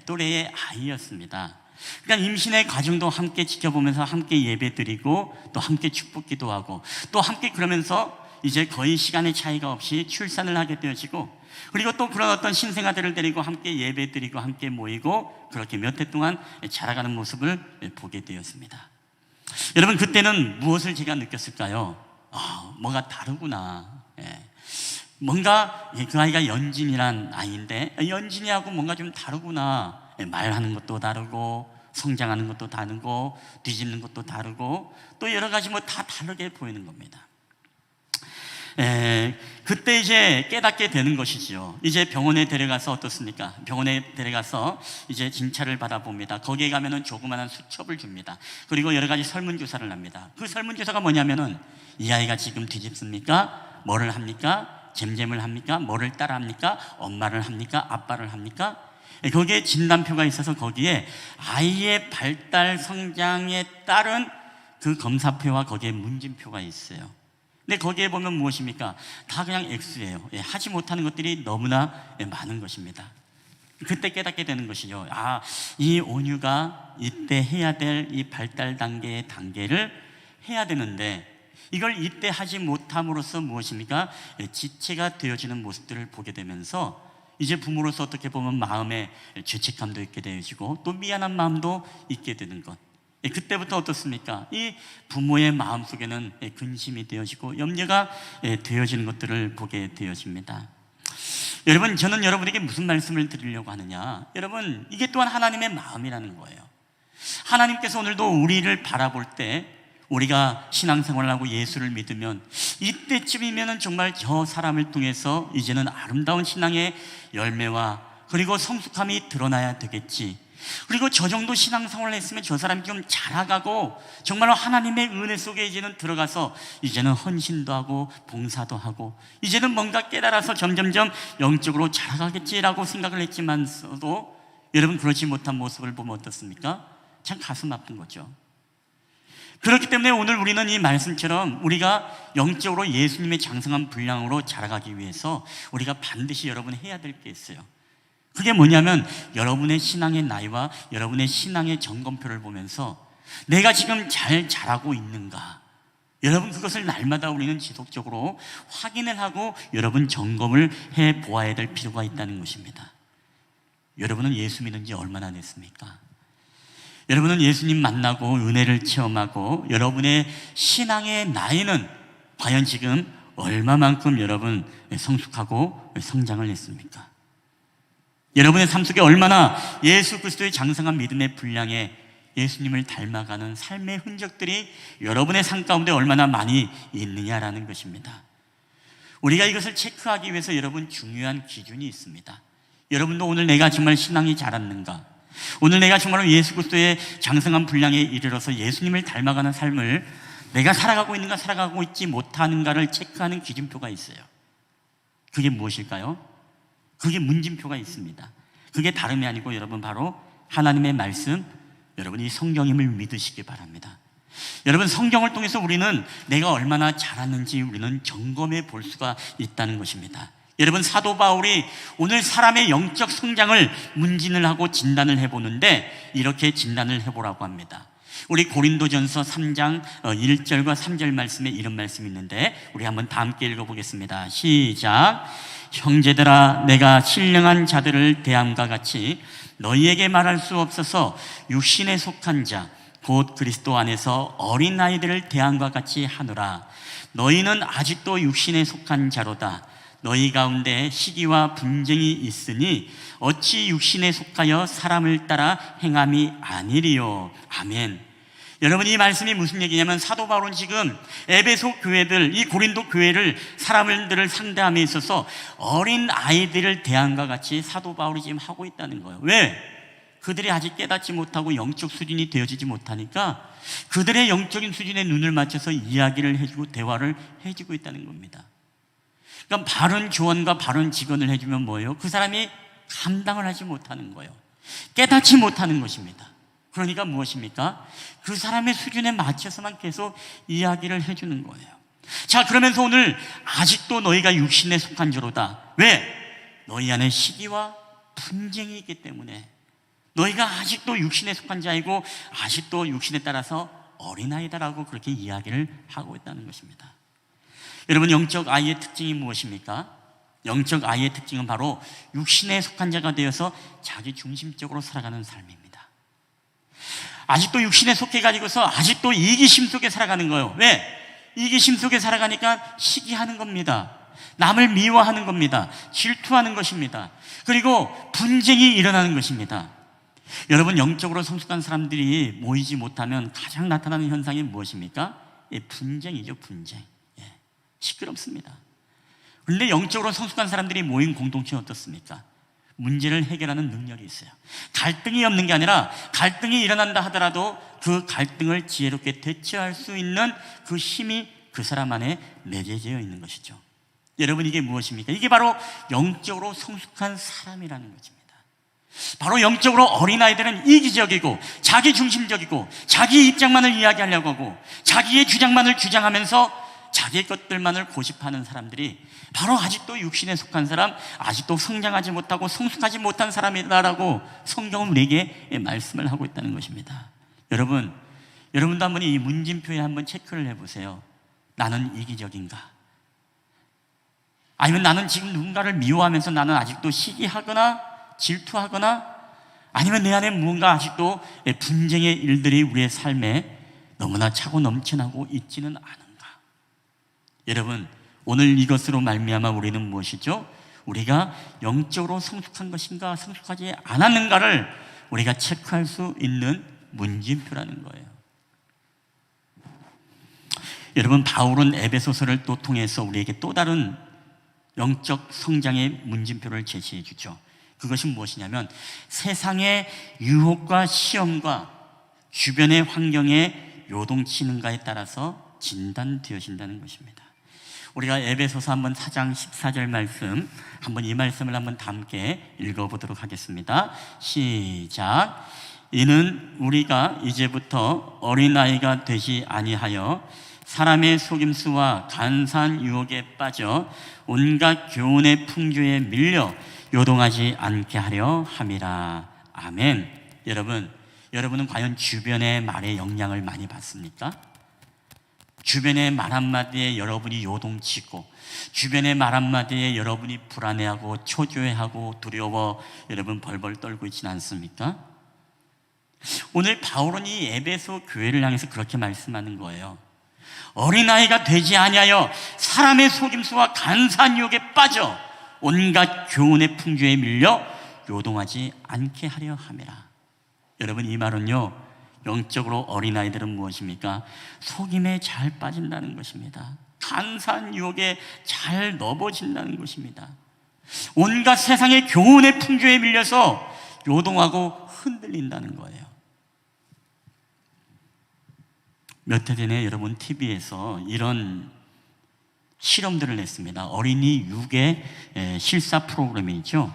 또래의 아이였습니다. 그러니까 임신의 과정도 함께 지켜보면서 함께 예배드리고 또 함께 축복기도 하고 또 함께 그러면서 이제 거의 시간의 차이가 없이 출산을 하게 되어지고, 그리고 또 그런 어떤 신생아들을 데리고 함께 예배드리고 함께 모이고 그렇게 몇 해 동안 자라가는 모습을 보게 되었습니다. 여러분, 그때는 무엇을 제가 느꼈을까요? 뭔가 다르구나. 뭔가 그 아이가 연진이란 아이인데 연진이하고 뭔가 좀 다르구나. 말하는 것도 다르고 성장하는 것도 다르고 뒤집는 것도 다르고 또 여러 가지 뭐 다 다르게 보이는 겁니다. 그때 이제 깨닫게 되는 것이죠. 이제 병원에 데려가서 어떻습니까? 병원에 데려가서 이제 진찰을 받아봅니다. 거기에 가면은 조그마한 수첩을 줍니다. 그리고 여러 가지 설문조사를 합니다. 그 설문조사가 뭐냐면은 이 아이가 지금 뒤집습니까? 뭐를 합니까? 잼잼을 합니까? 뭐를 따라 합니까? 엄마를 합니까? 아빠를 합니까? 거기에 진단표가 있어서 거기에 아이의 발달 성장에 따른 그 검사표와 거기에 문진표가 있어요. 근데 거기에 보면 무엇입니까? 다 그냥 X예요. 하지 못하는 것들이 너무나 많은 것입니다. 그때 깨닫게 되는 것이죠. 이 온유가 이때 해야 될 이 발달 단계의 단계를 해야 되는데 이걸 이때 하지 못함으로써 무엇입니까? 지체가 되어지는 모습들을 보게 되면서 이제 부모로서 어떻게 보면 마음에 죄책감도 있게 되어지고 또 미안한 마음도 있게 되는 것. 그때부터 어떻습니까? 이 부모의 마음속에는 근심이 되어지고 염려가 되어지는 것들을 보게 되어집니다. 여러분, 저는 여러분에게 무슨 말씀을 드리려고 하느냐, 여러분, 이게 또한 하나님의 마음이라는 거예요. 하나님께서 오늘도 우리를 바라볼 때 우리가 신앙생활을 하고 예수를 믿으면 이때쯤이면 정말 저 사람을 통해서 이제는 아름다운 신앙의 열매와 그리고 성숙함이 드러나야 되겠지, 그리고 저 정도 신앙생활을 했으면 저 사람이 좀 자라가고 정말로 하나님의 은혜 속에 이제는 들어가서 이제는 헌신도 하고 봉사도 하고 이제는 뭔가 깨달아서 점점점 영적으로 자라가겠지라고 생각을 했지만서도 여러분, 그렇지 못한 모습을 보면 어떻습니까? 참 가슴 아픈 거죠. 그렇기 때문에 오늘 우리는 이 말씀처럼 우리가 영적으로 예수님의 장성한 분량으로 자라가기 위해서 우리가 반드시 여러분 해야 될 게 있어요. 그게 뭐냐면 여러분의 신앙의 나이와 여러분의 신앙의 점검표를 보면서 내가 지금 잘 자라고 있는가, 여러분 그것을 날마다 우리는 지속적으로 확인을 하고 여러분 점검을 해 보아야 될 필요가 있다는 것입니다. 여러분은 예수 믿은 지 얼마나 됐습니까? 여러분은 예수님 만나고 은혜를 체험하고 여러분의 신앙의 나이는 과연 지금 얼마만큼 여러분 성숙하고 성장을 했습니까? 여러분의 삶 속에 얼마나 예수 그리스도의 장성한 믿음의 분량에 예수님을 닮아가는 삶의 흔적들이 여러분의 삶 가운데 얼마나 많이 있느냐라는 것입니다. 우리가 이것을 체크하기 위해서 여러분 중요한 기준이 있습니다. 여러분도 오늘 내가 정말 신앙이 자랐는가? 오늘 내가 정말 예수 그리스도의 장성한 분량에 이르러서 예수님을 닮아가는 삶을 내가 살아가고 있는가 살아가고 있지 못하는가를 체크하는 기준표가 있어요. 그게 무엇일까요? 그게 문진표가 있습니다. 그게 다름이 아니고 여러분 바로 하나님의 말씀, 여러분이 성경임을 믿으시기 바랍니다. 여러분 성경을 통해서 우리는 내가 얼마나 자랐는지 우리는 점검해 볼 수가 있다는 것입니다. 여러분 사도 바울이 오늘 사람의 영적 성장을 문진을 하고 진단을 해보는데 이렇게 진단을 해보라고 합니다. 우리 고린도전서 3장 1절과 3절 말씀에 이런 말씀이 있는데 우리 한번 다 함께 읽어보겠습니다. 시작. 형제들아 내가 신령한 자들을 대함과 같이 너희에게 말할 수 없어서 육신에 속한 자 곧 그리스도 안에서 어린아이들을 대함과 같이 하노라. 너희는 아직도 육신에 속한 자로다. 너희 가운데 시기와 분쟁이 있으니 어찌 육신에 속하여 사람을 따라 행함이 아니리요. 아멘. 여러분 이 말씀이 무슨 얘기냐면 사도 바울은 지금 에베소 교회들, 이 고린도 교회를 사람들을 상대함에 있어서 어린 아이들을 대함과 같이 사도 바울이 지금 하고 있다는 거예요. 왜? 그들이 아직 깨닫지 못하고 영적 수준이 되어지지 못하니까 그들의 영적인 수준에 눈을 맞춰서 이야기를 해주고 대화를 해주고 있다는 겁니다. 그러니까 바른 조언과 바른 직언을 해주면 뭐예요? 그 사람이 감당을 하지 못하는 거예요. 깨닫지 못하는 것입니다. 그러니까 무엇입니까? 그 사람의 수준에 맞춰서만 계속 이야기를 해주는 거예요. 자, 그러면서 오늘 아직도 너희가 육신에 속한 자로다. 왜? 너희 안에 시기와 분쟁이 있기 때문에 너희가 아직도 육신에 속한 자이고 아직도 육신에 따라서 어린아이다라고 그렇게 이야기를 하고 있다는 것입니다. 여러분 영적 아이의 특징이 무엇입니까? 영적 아이의 특징은 바로 육신에 속한 자가 되어서 자기 중심적으로 살아가는 삶입니다. 아직도 육신에 속해가지고서 아직도 이기심 속에 살아가는 거예요. 왜? 이기심 속에 살아가니까 시기하는 겁니다. 남을 미워하는 겁니다. 질투하는 것입니다. 그리고 분쟁이 일어나는 것입니다. 여러분 영적으로 성숙한 사람들이 모이지 못하면 가장 나타나는 현상이 무엇입니까? 분쟁이죠. 분쟁. 시끄럽습니다. 그런데 영적으로 성숙한 사람들이 모인 공동체는 어떻습니까? 문제를 해결하는 능력이 있어요. 갈등이 없는 게 아니라 갈등이 일어난다 하더라도 그 갈등을 지혜롭게 대처할 수 있는 그 힘이 그 사람 안에 내재되어 있는 것이죠. 여러분 이게 무엇입니까? 이게 바로 영적으로 성숙한 사람이라는 것입니다. 바로 영적으로 어린아이들은 이기적이고 자기중심적이고 자기 입장만을 이야기하려고 하고 자기의 주장만을 주장하면서 자기 것들만을 고집하는 사람들이 바로 아직도 육신에 속한 사람, 아직도 성장하지 못하고 성숙하지 못한 사람이다라고 성경은 우리에게 말씀을 하고 있다는 것입니다. 여러분도 한번 이 문진표에 한번 체크를 해보세요. 나는 이기적인가? 아니면 나는 지금 누군가를 미워하면서 나는 아직도 시기하거나 질투하거나 아니면 내 안에 무언가 아직도 분쟁의 일들이 우리의 삶에 너무나 차고 넘쳐나고 있지는 않은가? 여러분 오늘 이것으로 말미암아 우리는 무엇이죠? 우리가 영적으로 성숙한 것인가 성숙하지 않았는가를 우리가 체크할 수 있는 문진표라는 거예요. 여러분 바울은 에베소서를 또 통해서 우리에게 또 다른 영적 성장의 문진표를 제시해 주죠. 그것이 무엇이냐면 세상의 유혹과 시험과 주변의 환경에 요동치는가에 따라서 진단되어진다는 것입니다. 우리가 에베소서 한번 4장 14절 말씀 한번 이 말씀을 한번 함께 읽어보도록 하겠습니다. 시작. 이는 우리가 이제부터 어린아이가 되지 아니하여 사람의 속임수와 간사한 유혹에 빠져 온갖 교훈의 풍조에 밀려 요동하지 않게 하려 함이라. 아멘. 여러분은 과연 주변의 말에 영향을 많이 받습니까? 주변의 말 한마디에 여러분이 요동치고 주변의 말 한마디에 여러분이 불안해하고 초조해하고 두려워 여러분 벌벌 떨고 있지는 않습니까? 오늘 바울은 이 에베소 교회를 향해서 그렇게 말씀하는 거예요. 어린아이가 되지 아니하여 사람의 속임수와 간사한 유혹에 빠져 온갖 교훈의 풍조에 밀려 요동하지 않게 하려 함이라. 여러분, 이 말은요, 영적으로 어린아이들은 무엇입니까? 속임에 잘 빠진다는 것입니다. 간사한 유혹에 잘 넘어진다는 것입니다. 온갖 세상의 교훈의 풍조에 밀려서 요동하고 흔들린다는 거예요. 몇 해 전에 여러분 TV에서 이런 실험들을 했습니다. 어린이 유괴 실사 프로그램이죠.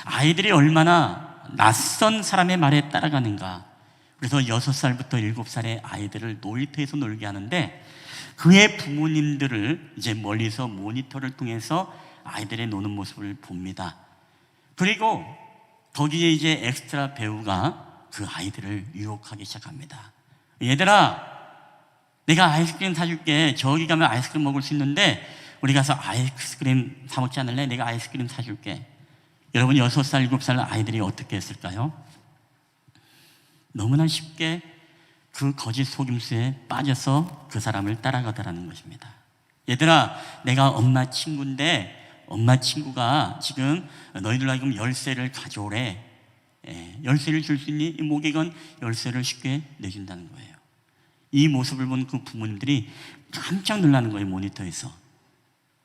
아이들이 얼마나 낯선 사람의 말에 따라가는가. 그래서 6살부터 7살의 아이들을 놀이터에서 놀게 하는데 그의 부모님들을 이제 멀리서 모니터를 통해서 아이들의 노는 모습을 봅니다. 그리고 거기에 이제 엑스트라 배우가 그 아이들을 유혹하기 시작합니다. 얘들아, 내가 아이스크림 사줄게. 저기 가면 아이스크림 먹을 수 있는데 우리 가서 아이스크림 사 먹지 않을래? 내가 아이스크림 사줄게. 여러분, 6살, 7살 아이들이 어떻게 했을까요? 너무나 쉽게 그 거짓 속임수에 빠져서 그 사람을 따라가더라는 것입니다. 얘들아, 내가 엄마 친구인데 엄마 친구가 지금 너희들 하여금 열쇠를 가져오래. 열쇠를 줄 수 있니? 이 목에건 열쇠를 쉽게 내준다는 거예요. 이 모습을 본 그 부모님들이 깜짝 놀라는 거예요. 모니터에서.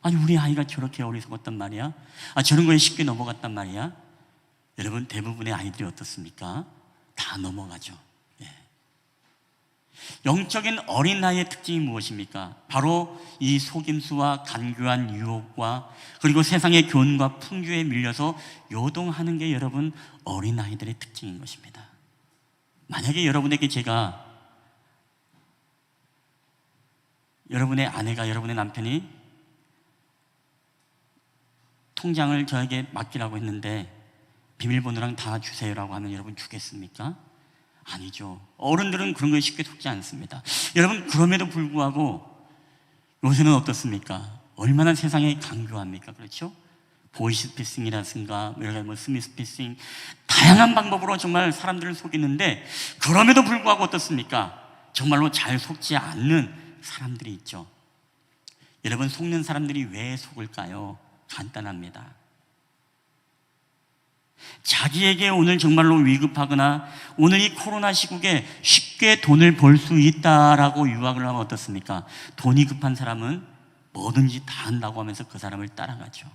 아니, 우리 아이가 저렇게 어리석었단 말이야? 저런 거에 쉽게 넘어갔단 말이야? 여러분, 대부분의 아이들이 어떻습니까? 다 넘어가죠. 영적인 어린아이의 특징이 무엇입니까? 바로 이 속임수와 간교한 유혹과 그리고 세상의 교훈과 풍조에 밀려서 요동하는 게 여러분 어린아이들의 특징인 것입니다. 만약에 여러분에게 제가, 여러분의 아내가, 여러분의 남편이 통장을 저에게 맡기라고 했는데 비밀번호랑 다 주세요라고 하면 여러분 주겠습니까? 아니죠. 어른들은 그런 거에 쉽게 속지 않습니다. 여러분, 그럼에도 불구하고 요새는 어떻습니까? 얼마나 세상에 강교합니까? 그렇죠? 보이스피싱이라든가 스미스피싱, 다양한 방법으로 정말 사람들을 속이는데 그럼에도 불구하고 어떻습니까? 정말로 잘 속지 않는 사람들이 있죠. 여러분, 속는 사람들이 왜 속을까요? 간단합니다. 자기에게 오늘 정말로 위급하거나 오늘 이 코로나 시국에 쉽게 돈을 벌 수 있다라고 유학을 하면 어떻습니까? 돈이 급한 사람은 뭐든지 다 한다고 하면서 그 사람을 따라가죠.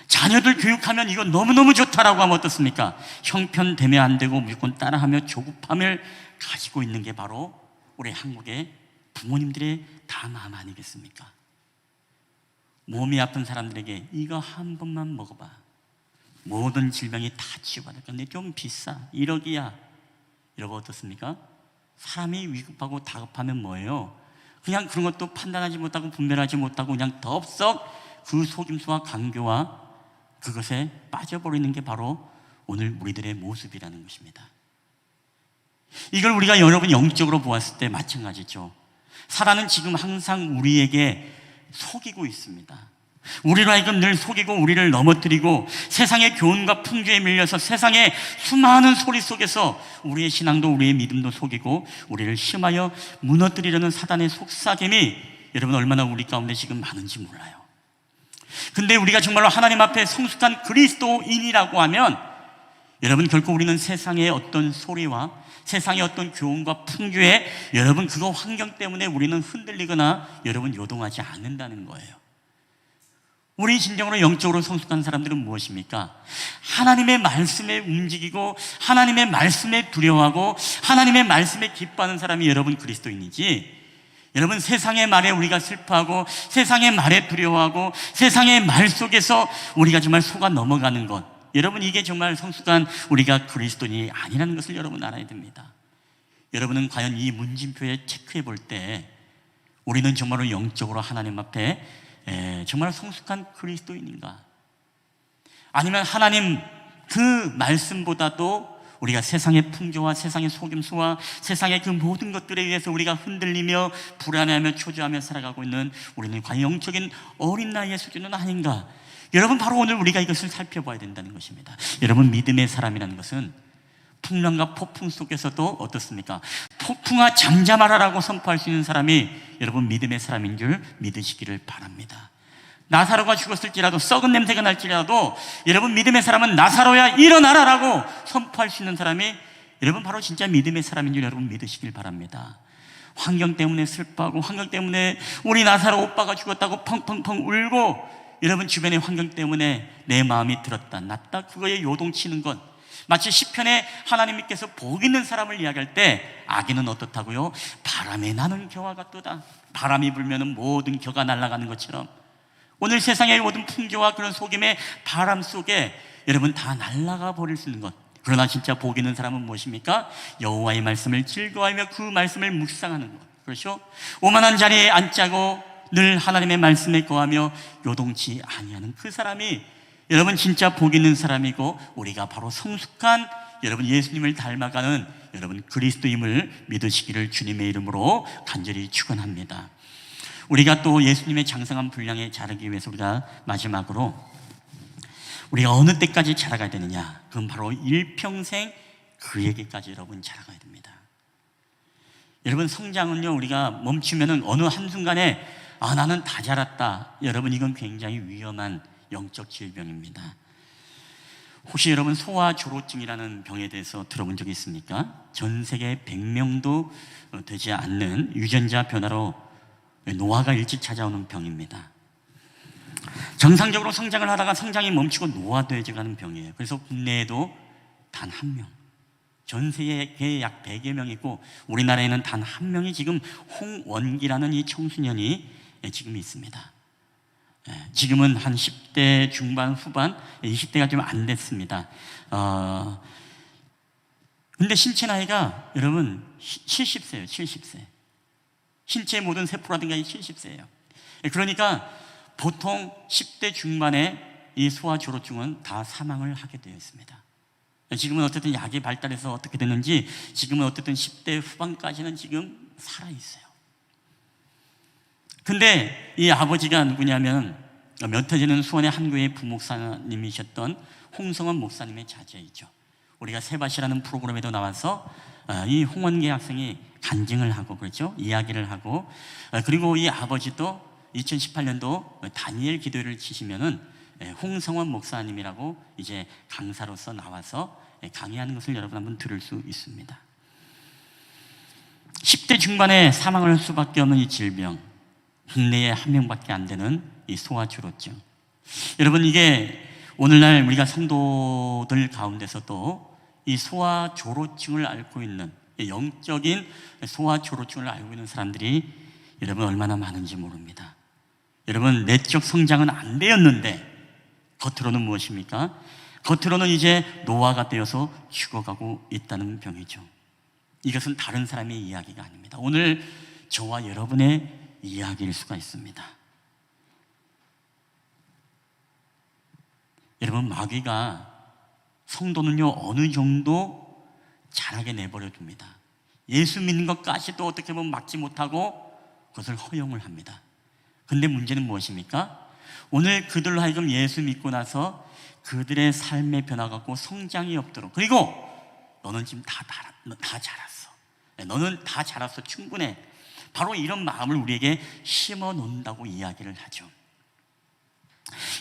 자녀들 교육하면 이거 너무너무 좋다라고 하면 어떻습니까? 형편되면 안 되고 무조건 따라하며 조급함을 가지고 있는 게 바로 우리 한국의 부모님들의 다 마음 아니겠습니까? 몸이 아픈 사람들에게 이거 한 번만 먹어봐. 모든 질병이 다 치유받을 건데 좀 비싸. 1억이야. 여러분 어떻습니까? 사람이 위급하고 다급하면 뭐예요? 그냥 그런 것도 판단하지 못하고 분별하지 못하고 그냥 덥석 그 속임수와 강교와 그것에 빠져버리는 게 바로 오늘 우리들의 모습이라는 것입니다. 이걸 우리가 여러분 영적으로 보았을 때 마찬가지죠. 사단은 지금 항상 우리에게 속이고 있습니다. 우리로 하여금 늘 속이고 우리를 넘어뜨리고 세상의 교훈과 풍조에 밀려서 세상의 수많은 소리 속에서 우리의 신앙도 우리의 믿음도 속이고 우리를 심하여 무너뜨리려는 사단의 속삭임이 여러분 얼마나 우리 가운데 지금 많은지 몰라요. 근데 우리가 정말로 하나님 앞에 성숙한 그리스도인이라고 하면 여러분 결코 우리는 세상의 어떤 소리와 세상의 어떤 교훈과 풍조에 여러분 그거 환경 때문에 우리는 흔들리거나 여러분 요동하지 않는다는 거예요. 우리 진정으로 영적으로 성숙한 사람들은 무엇입니까? 하나님의 말씀에 움직이고 하나님의 말씀에 두려워하고 하나님의 말씀에 기뻐하는 사람이 여러분 그리스도인이지, 여러분 세상의 말에 우리가 슬퍼하고 세상의 말에 두려워하고 세상의 말 속에서 우리가 정말 속아 넘어가는 것, 여러분 이게 정말 성숙한 우리가 그리스도인이 아니라는 것을 여러분 알아야 됩니다. 여러분은 과연 이 문진표에 체크해 볼 때 우리는 정말로 영적으로 하나님 앞에 정말 성숙한 그리스도인인가? 아니면 하나님 그 말씀보다도 우리가 세상의 풍조와 세상의 속임수와 세상의 그 모든 것들에 의해서 우리가 흔들리며 불안해하며 초조하며 살아가고 있는 우리는 과연 영적인 어린 나이의 수준은 아닌가? 여러분, 바로 오늘 우리가 이것을 살펴봐야 된다는 것입니다. 여러분, 믿음의 사람이라는 것은 풍랑과 폭풍 속에서도 어떻습니까? 폭풍아 잠잠하라라고 선포할 수 있는 사람이 여러분 믿음의 사람인 줄 믿으시기를 바랍니다. 나사로가 죽었을지라도, 썩은 냄새가 날지라도 여러분 믿음의 사람은 나사로야 일어나라라고 선포할 수 있는 사람이 여러분 바로 진짜 믿음의 사람인 줄 여러분 믿으시길 바랍니다. 환경 때문에 슬퍼하고, 환경 때문에 우리 나사로 오빠가 죽었다고 펑펑펑 울고, 여러분 주변의 환경 때문에 내 마음이 들었다 놨다 그거에 요동치는 것, 마치 시편에 하나님께서 복 있는 사람을 이야기할 때 악인은 어떻다고요? 바람에 나는 겨와 같도다. 바람이 불면 모든 겨가 날아가는 것처럼 오늘 세상의 모든 풍조와 그런 속임의 바람 속에 여러분 다 날아가 버릴 수 있는 것. 그러나 진짜 복 있는 사람은 무엇입니까? 여호와의 말씀을 즐거워하며 그 말씀을 묵상하는 것. 그렇죠? 오만한 자리에 앉자고 늘 하나님의 말씀에 거하며 요동치 아니하는 그 사람이 여러분 진짜 복 있는 사람이고, 우리가 바로 성숙한 여러분 예수님을 닮아가는 여러분 그리스도임을 믿으시기를 주님의 이름으로 간절히 축원합니다. 우리가 또 예수님의 장성한 분량에 자르기 위해서 우리가 마지막으로 우리가 어느 때까지 자라가야 되느냐? 그건 바로 일평생 그에게까지 여러분 자라가야 됩니다. 여러분 성장은요, 우리가 멈추면은 어느 한순간에 나는 다 자랐다. 여러분 이건 굉장히 위험한 영적 질병입니다. 혹시 여러분 소아조로증이라는 병에 대해서 들어본 적이 있습니까? 전 세계 100명도 되지 않는 유전자 변화로 노화가 일찍 찾아오는 병입니다. 정상적으로 성장을 하다가 성장이 멈추고 노화되어가는 병이에요. 그래서 국내에도 단 한 명, 전 세계에 약 100여 명이고 우리나라에는 단 한 명이 지금 홍원기라는 이 청소년이 지금 있습니다. 지금은 한 10대 중반 후반, 20대가 좀 안 됐습니다. 근데 신체 나이가 여러분 70세예요. 70세. 신체의 모든 세포라든가 70세예요. 그러니까 보통 10대 중반에 이 소아조로증은 다 사망을 하게 되어 있습니다. 지금은 어쨌든 약이 발달해서 어떻게 됐는지 지금은 어쨌든 10대 후반까지는 지금 살아있어요. 근데 이 아버지가 누구냐면 면터지는 수원의 한 교회 부목사님이셨던 홍성원 목사님의 자제이죠. 우리가 세바시라는 프로그램에도 나와서 이 홍원기 학생이 간증을 하고 그렇죠, 이야기를 하고, 그리고 이 아버지도 2018년도 다니엘 기도회를 치시면은 홍성원 목사님이라고 이제 강사로서 나와서 강의하는 것을 여러분 한번 들을 수 있습니다. 10대 중반에 사망을 할 수밖에 없는 이 질병, 국내에 한 명밖에 안 되는 이 소아조로증. 여러분 이게 오늘날 우리가 성도들 가운데서도 이 소아조로증을 앓고 있는, 영적인 소아조로증을 앓고 있는 사람들이 여러분 얼마나 많은지 모릅니다. 여러분 내적 성장은 안 되었는데 겉으로는 무엇입니까? 겉으로는 이제 노화가 되어서 죽어가고 있다는 병이죠. 이것은 다른 사람의 이야기가 아닙니다. 오늘 저와 여러분의 이야기일 수가 있습니다. 여러분 마귀가 성도는요 어느 정도 자라게 내버려 둡니다. 예수 믿는 것까지도 어떻게 보면 막지 못하고 그것을 허용을 합니다. 근데 문제는 무엇입니까? 오늘 그들로 하여금 예수 믿고 나서 그들의 삶의 변화가 없고 성장이 없도록, 그리고 너는 지금 다 자랐어, 너는 다 자랐어, 충분해, 바로 이런 마음을 우리에게 심어 놓는다고 이야기를 하죠.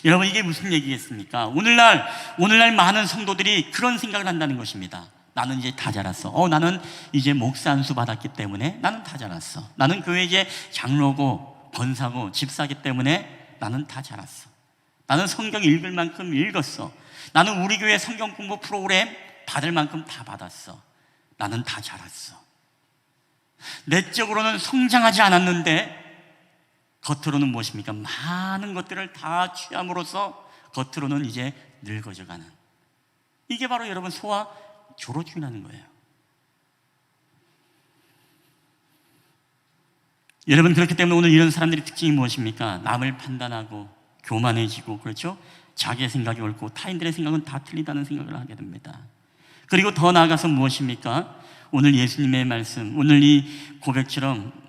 여러분 이게 무슨 얘기겠습니까? 오늘날 많은 성도들이 그런 생각을 한다는 것입니다. 나는 이제 다 자랐어. 나는 이제 목사 안수 받았기 때문에 나는 다 자랐어. 나는 교회 이제 장로고 권사고 집사기 때문에 나는 다 자랐어. 나는 성경 읽을 만큼 읽었어. 나는 우리 교회 성경 공부 프로그램 받을 만큼 다 받았어. 나는 다 자랐어. 내적으로는 성장하지 않았는데 겉으로는 무엇입니까? 많은 것들을 다 취함으로써 겉으로는 이제 늙어져가는, 이게 바로 여러분 소아조로증이라는 거예요. 여러분 그렇기 때문에 오늘 이런 사람들의 특징이 무엇입니까? 남을 판단하고 교만해지고, 그렇죠? 자기의 생각이 옳고 타인들의 생각은 다 틀리다는 생각을 하게 됩니다. 그리고 더 나아가서 무엇입니까? 오늘 예수님의 말씀, 오늘 이 고백처럼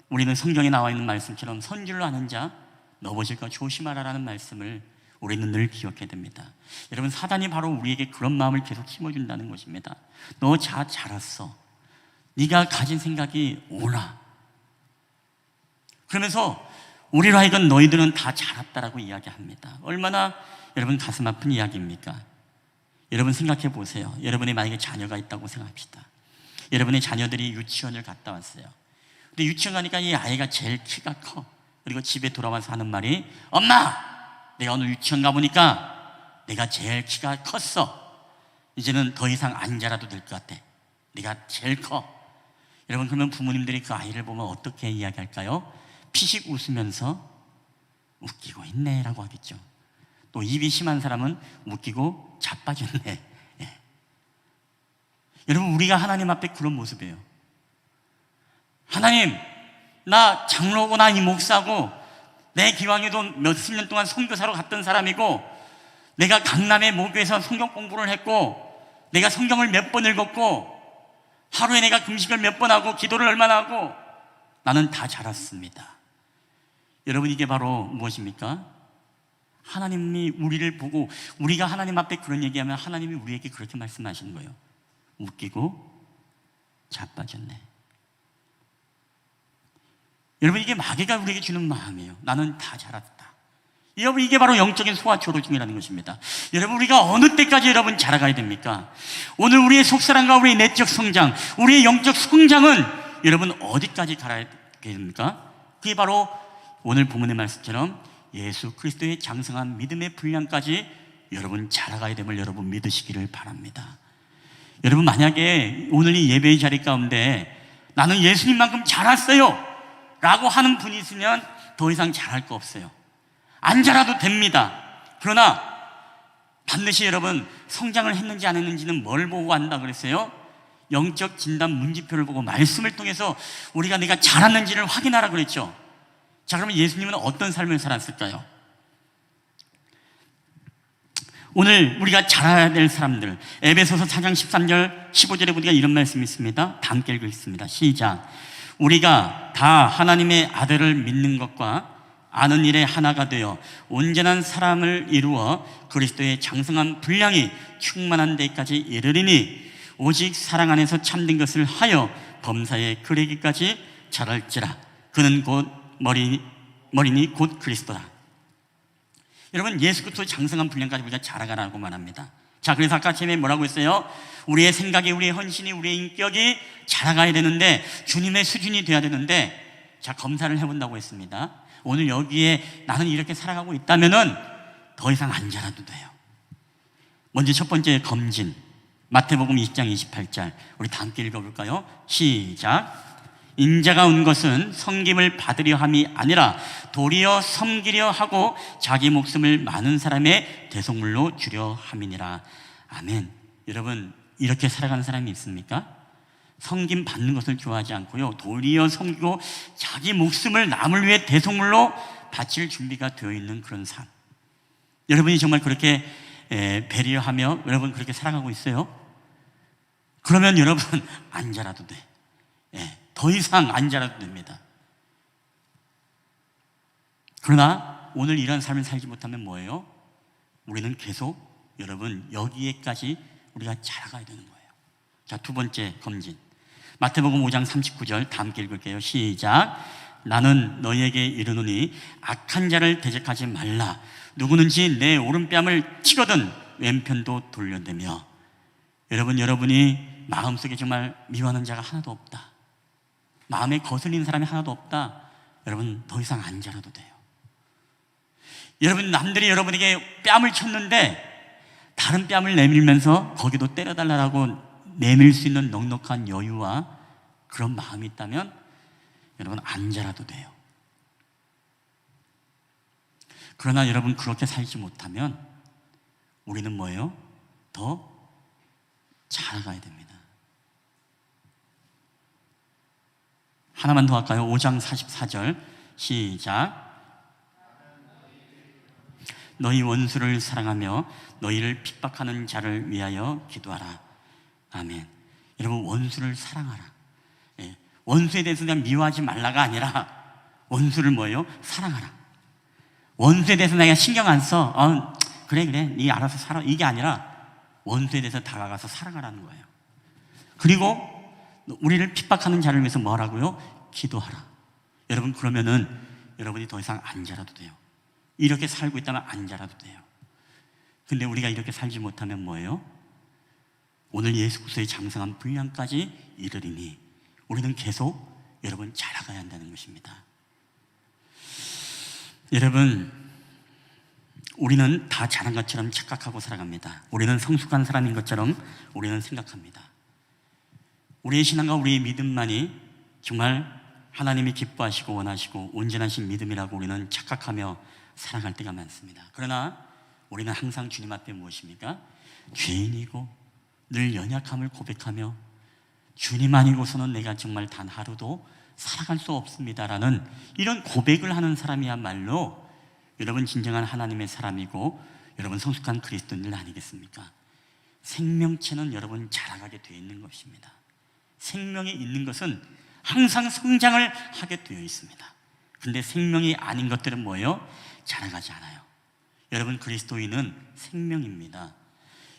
우리는 성경에 나와 있는 말씀처럼 선지를 하는 자 넘어질까 조심하라라는 말씀을 우리는 늘 기억해야 됩니다. 여러분, 사단이 바로 우리에게 그런 마음을 계속 심어준다는 것입니다. 너 잘했어. 네가 가진 생각이 옳아. 그러면서 우리로 하여금 너희들은 다 잘했다라고 이야기합니다. 얼마나 여러분 가슴 아픈 이야기입니까? 여러분 생각해 보세요. 여러분이 만약에 자녀가 있다고 생각합시다. 여러분의 자녀들이 유치원을 갔다 왔어요. 근데 유치원 가니까 이 아이가 제일 키가 커. 그리고 집에 돌아와서 하는 말이, 엄마! 내가 오늘 유치원 가보니까 내가 제일 키가 컸어. 이제는 더 이상 안 자라도 될 것 같아. 내가 제일 커. 여러분, 그러면 부모님들이 그 아이를 보면 어떻게 이야기할까요? 피식 웃으면서 웃기고 있네 라고 하겠죠. 또 입이 심한 사람은 웃기고 자빠졌네. 예. 여러분, 우리가 하나님 앞에 그런 모습이에요. 하나님, 나 장로고 나 이 목사고 내 기왕에도 몇십 년 동안 선교사로 갔던 사람이고 내가 강남의 모교에서 성경 공부를 했고 내가 성경을 몇 번 읽었고 하루에 내가 금식을 몇 번 하고 기도를 얼마나 하고 나는 다 자랐습니다. 여러분, 이게 바로 무엇입니까? 하나님이 우리를 보고 우리가 하나님 앞에 그런 얘기하면 하나님이 우리에게 그렇게 말씀하시는 거예요. 웃기고 자빠졌네. 여러분, 이게 마귀가 우리에게 주는 마음이에요. 나는 다 자랐다. 여러분, 이게 바로 영적인 소아조로증이라는 것입니다. 여러분, 우리가 어느 때까지 여러분 자라가야 됩니까? 오늘 우리의 속사람과 우리의 내적 성장, 우리의 영적 성장은 여러분 어디까지 가야 됩니까? 그게 바로 오늘 본문의 말씀처럼 예수 그리스도의 장성한 믿음의 분량까지 여러분 자라가야 됨을 여러분 믿으시기를 바랍니다. 여러분, 만약에 오늘 이 예배의 자리 가운데 나는 예수님만큼 자랐어요 라고 하는 분이 있으면 더 이상 잘할 거 없어요. 안 자라도 됩니다. 그러나 반드시 여러분 성장을 했는지 안 했는지는 뭘 보고 한다 그랬어요? 영적 진단 문지표를 보고 말씀을 통해서 우리가 내가 자랐는지를 확인하라 그랬죠. 자, 그러면 예수님은 어떤 삶을 살았을까요? 오늘 우리가 자라야 될 사람들, 에베소서 4장 13절 15절에 보니까 이런 말씀이 있습니다. 다 함께 읽겠습니다. 시작. 우리가 다 하나님의 아들을 믿는 것과 아는 일에 하나가 되어 온전한 사람을 이루어 그리스도의 장성한 분량이 충만한 데까지 이르리니 오직 사랑 안에서 참된 것을 하여 범사에 그르기까지 자랄지라. 그는 곧 머리니 곧 그리스도다. 여러분, 예수 그리스도의 장성한 분량까지 우리가 자라가라고 말합니다. 자, 그래서 아까 처음에 뭐라고 했어요? 우리의 생각이, 우리의 헌신이, 우리의 인격이 자라가야 되는데 주님의 수준이 돼야 되는데, 자, 검사를 해본다고 했습니다. 오늘 여기에 나는 이렇게 살아가고 있다면은 더 이상 안 자라도 돼요. 먼저 첫 번째 검진, 마태복음 20장 28절 우리 다 함께 읽어볼까요? 시작. 인자가 온 것은 섬김을 받으려 함이 아니라 도리어 섬기려 하고 자기 목숨을 많은 사람의 대속물로 주려 함이니라. 아멘. 여러분, 이렇게 살아가는 사람이 있습니까? 섬김 받는 것을 좋아하지 않고요, 도리어 섬기고 자기 목숨을 남을 위해 대속물로 바칠 준비가 되어 있는 그런 삶. 여러분이 정말 그렇게 배려하며 여러분 그렇게 살아가고 있어요? 그러면 여러분 안 자라도 돼. 더 이상 안 자라도 됩니다. 그러나 오늘 이런 삶을 살지 못하면 뭐예요? 우리는 계속 여러분 여기에까지 우리가 자라가야 되는 거예요. 자, 두 번째 검진, 마태복음 5장 39절 다 함께 읽을게요. 시작. 나는 너희에게 이르노니 악한 자를 대적하지 말라. 누구든지 내 오른뺨을 치거든 왼편도 돌려대며. 여러분, 여러분이 마음속에 정말 미워하는 자가 하나도 없다, 마음에 거슬리는 사람이 하나도 없다, 여러분 더 이상 안 자라도 돼요. 여러분, 남들이 여러분에게 뺨을 쳤는데 다른 뺨을 내밀면서 거기도 때려달라고 내밀 수 있는 넉넉한 여유와 그런 마음이 있다면 여러분 안 자라도 돼요. 그러나 여러분 그렇게 살지 못하면 우리는 뭐예요? 더 자라가야 됩니다. 하나만 더 할까요? 5장 44절 시작. 너희 원수를 사랑하며 너희를 핍박하는 자를 위하여 기도하라. 아멘. 여러분, 원수를 사랑하라. 원수에 대해서 그냥 미워하지 말라가 아니라 원수를 뭐예요? 사랑하라. 원수에 대해서 내가 신경 안 써. 그래 네 알아서 살아. 이게 아니라 원수에 대해서 다가가서 살아가라는 거예요. 그리고 우리를 핍박하는 자를 위해서 뭐라고요? 기도하라. 여러분, 그러면은 여러분이 더 이상 안 자라도 돼요. 이렇게 살고 있다면 안 자라도 돼요. 근데 우리가 이렇게 살지 못하면 뭐예요? 오늘 예수 그리스도의 장성한 분량까지 이르리니 우리는 계속 여러분 자라가야 한다는 것입니다. 여러분, 우리는 다 잘한 것처럼 착각하고 살아갑니다. 우리는 성숙한 사람인 것처럼 우리는 생각합니다. 우리의 신앙과 우리의 믿음만이 정말 하나님이 기뻐하시고 원하시고 온전하신 믿음이라고 우리는 착각하며 살아갈 때가 많습니다. 그러나 우리는 항상 주님 앞에 무엇입니까? 죄인이고 늘 연약함을 고백하며 주님 아니고서는 내가 정말 단 하루도 살아갈 수 없습니다라는 이런 고백을 하는 사람이야말로 여러분 진정한 하나님의 사람이고 여러분 성숙한 그리스도인들 아니겠습니까? 생명체는 여러분 자라가게 되어 있는 것입니다. 생명이 있는 것은 항상 성장을 하게 되어 있습니다. 근데 생명이 아닌 것들은 뭐예요? 자라가지 않아요. 여러분, 그리스도인은 생명입니다.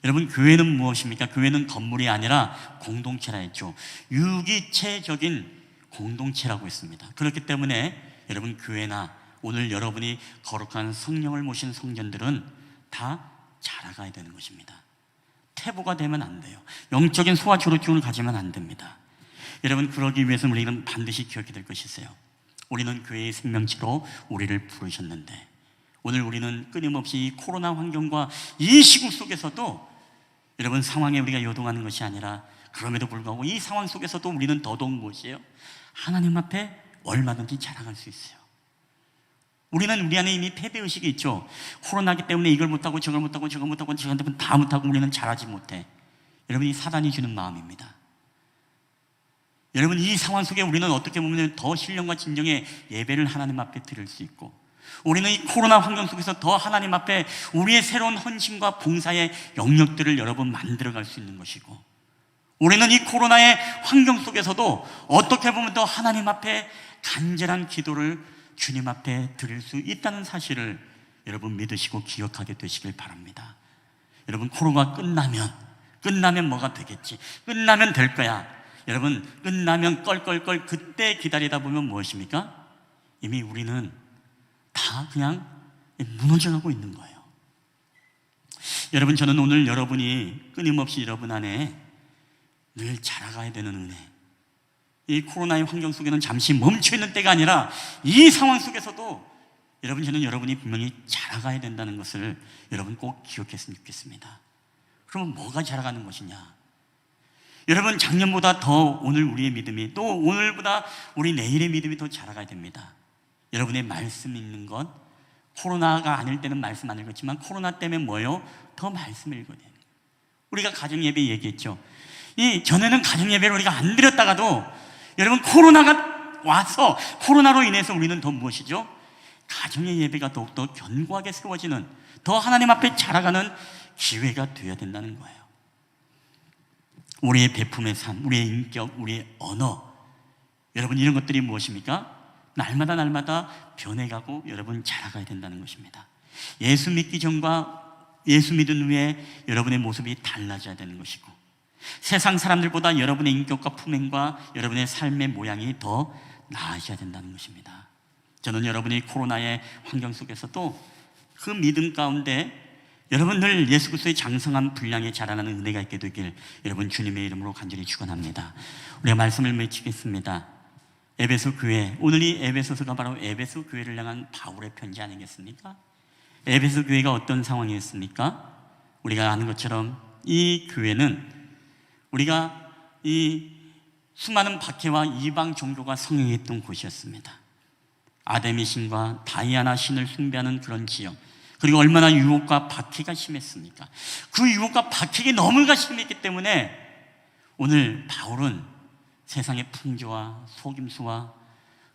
여러분, 교회는 무엇입니까? 교회는 건물이 아니라 공동체라 했죠. 유기체적인 공동체라고 했습니다. 그렇기 때문에 여러분, 교회나 오늘 여러분이 거룩한 성령을 모신 성전들은 다 자라가야 되는 것입니다. 태보가 되면 안 돼요. 영적인 소화 조력증을 가지면 안 됩니다. 여러분, 그러기 위해서는 우리는 반드시 기억해야 될 것이 있어요. 우리는 교회의 생명체로 우리를 부르셨는데 오늘 우리는 끊임없이 이 코로나 환경과 이 시국 속에서도 여러분 상황에 우리가 요동하는 것이 아니라 그럼에도 불구하고 이 상황 속에서도 우리는 더더욱 무엇이에요? 하나님 앞에 얼마든지 자라갈 수 있어요. 우리는 우리 안에 이미 패배의식이 있죠. 코로나기 때문에 이걸 못하고 저걸 못하고 저걸 못하고 저걸 다 못하고 우리는 잘하지 못해. 여러분, 이 사단이 주는 마음입니다. 여러분, 이 상황 속에 우리는 어떻게 보면 더 신령과 진정의 예배를 하나님 앞에 드릴 수 있고 우리는 이 코로나 환경 속에서 더 하나님 앞에 우리의 새로운 헌신과 봉사의 영역들을 여러분 만들어갈 수 있는 것이고 우리는 이 코로나의 환경 속에서도 어떻게 보면 더 하나님 앞에 간절한 기도를 주님 앞에 드릴 수 있다는 사실을 여러분 믿으시고 기억하게 되시길 바랍니다. 여러분, 코로나가 끝나면 뭐가 되겠지? 끝나면 될 거야. 여러분, 끝나면 껄껄껄 그때 기다리다 보면 무엇입니까? 이미 우리는 다 그냥 무너져가고 있는 거예요. 여러분, 저는 오늘 여러분이 끊임없이 여러분 안에 늘 자라가야 되는 은혜, 이 코로나의 환경 속에는 잠시 멈춰있는 때가 아니라 이 상황 속에서도 저는 여러분이 분명히 자라가야 된다는 것을 여러분 꼭 기억했으면 좋겠습니다. 그러면 뭐가 자라가는 것이냐? 여러분, 작년보다 더 오늘 우리의 믿음이 또 오늘보다 우리 내일의 믿음이 더 자라가야 됩니다. 여러분의 말씀 읽는 것, 코로나가 아닐 때는 말씀 안 읽었지만 코로나 때문에 뭐예요? 더 말씀을 읽어야 돼요. 우리가 가정예배 얘기했죠. 이 전에는 가정예배를 우리가 안 드렸다가도 여러분 코로나가 와서 코로나로 인해서 우리는 더 무엇이죠? 가정의 예배가 더욱더 견고하게 세워지는 더 하나님 앞에 자라가는 기회가 되어야 된다는 거예요. 우리의 베품의 삶, 우리의 인격, 우리의 언어, 여러분 이런 것들이 무엇입니까? 날마다 변해가고 여러분 자라가야 된다는 것입니다. 예수 믿기 전과 예수 믿은 후에 여러분의 모습이 달라져야 되는 것이고 세상 사람들보다 여러분의 인격과 품행과 여러분의 삶의 모양이 더 나아져야 된다는 것입니다. 저는 여러분이 코로나의 환경 속에서도 그 믿음 가운데 여러분 늘 예수 그리스도의 장성한 분량에 자라나는 은혜가 있게 되길 여러분 주님의 이름으로 간절히 축원합니다. 우리가 말씀을 맺히겠습니다. 에베소 교회, 오늘 이 에베소서가 바로 에베소 교회를 향한 바울의 편지 아니겠습니까? 에베소 교회가 어떤 상황이었습니까? 우리가 아는 것처럼 이 교회는 우리가 이 수많은 박해와 이방 종교가 성행했던 곳이었습니다. 아데미 신과 다이아나 신을 숭배하는 그런 지역, 그리고 얼마나 유혹과 박해가 심했습니까? 그 유혹과 박해가 너무나 심했기 때문에 오늘 바울은 세상의 풍조와 속임수와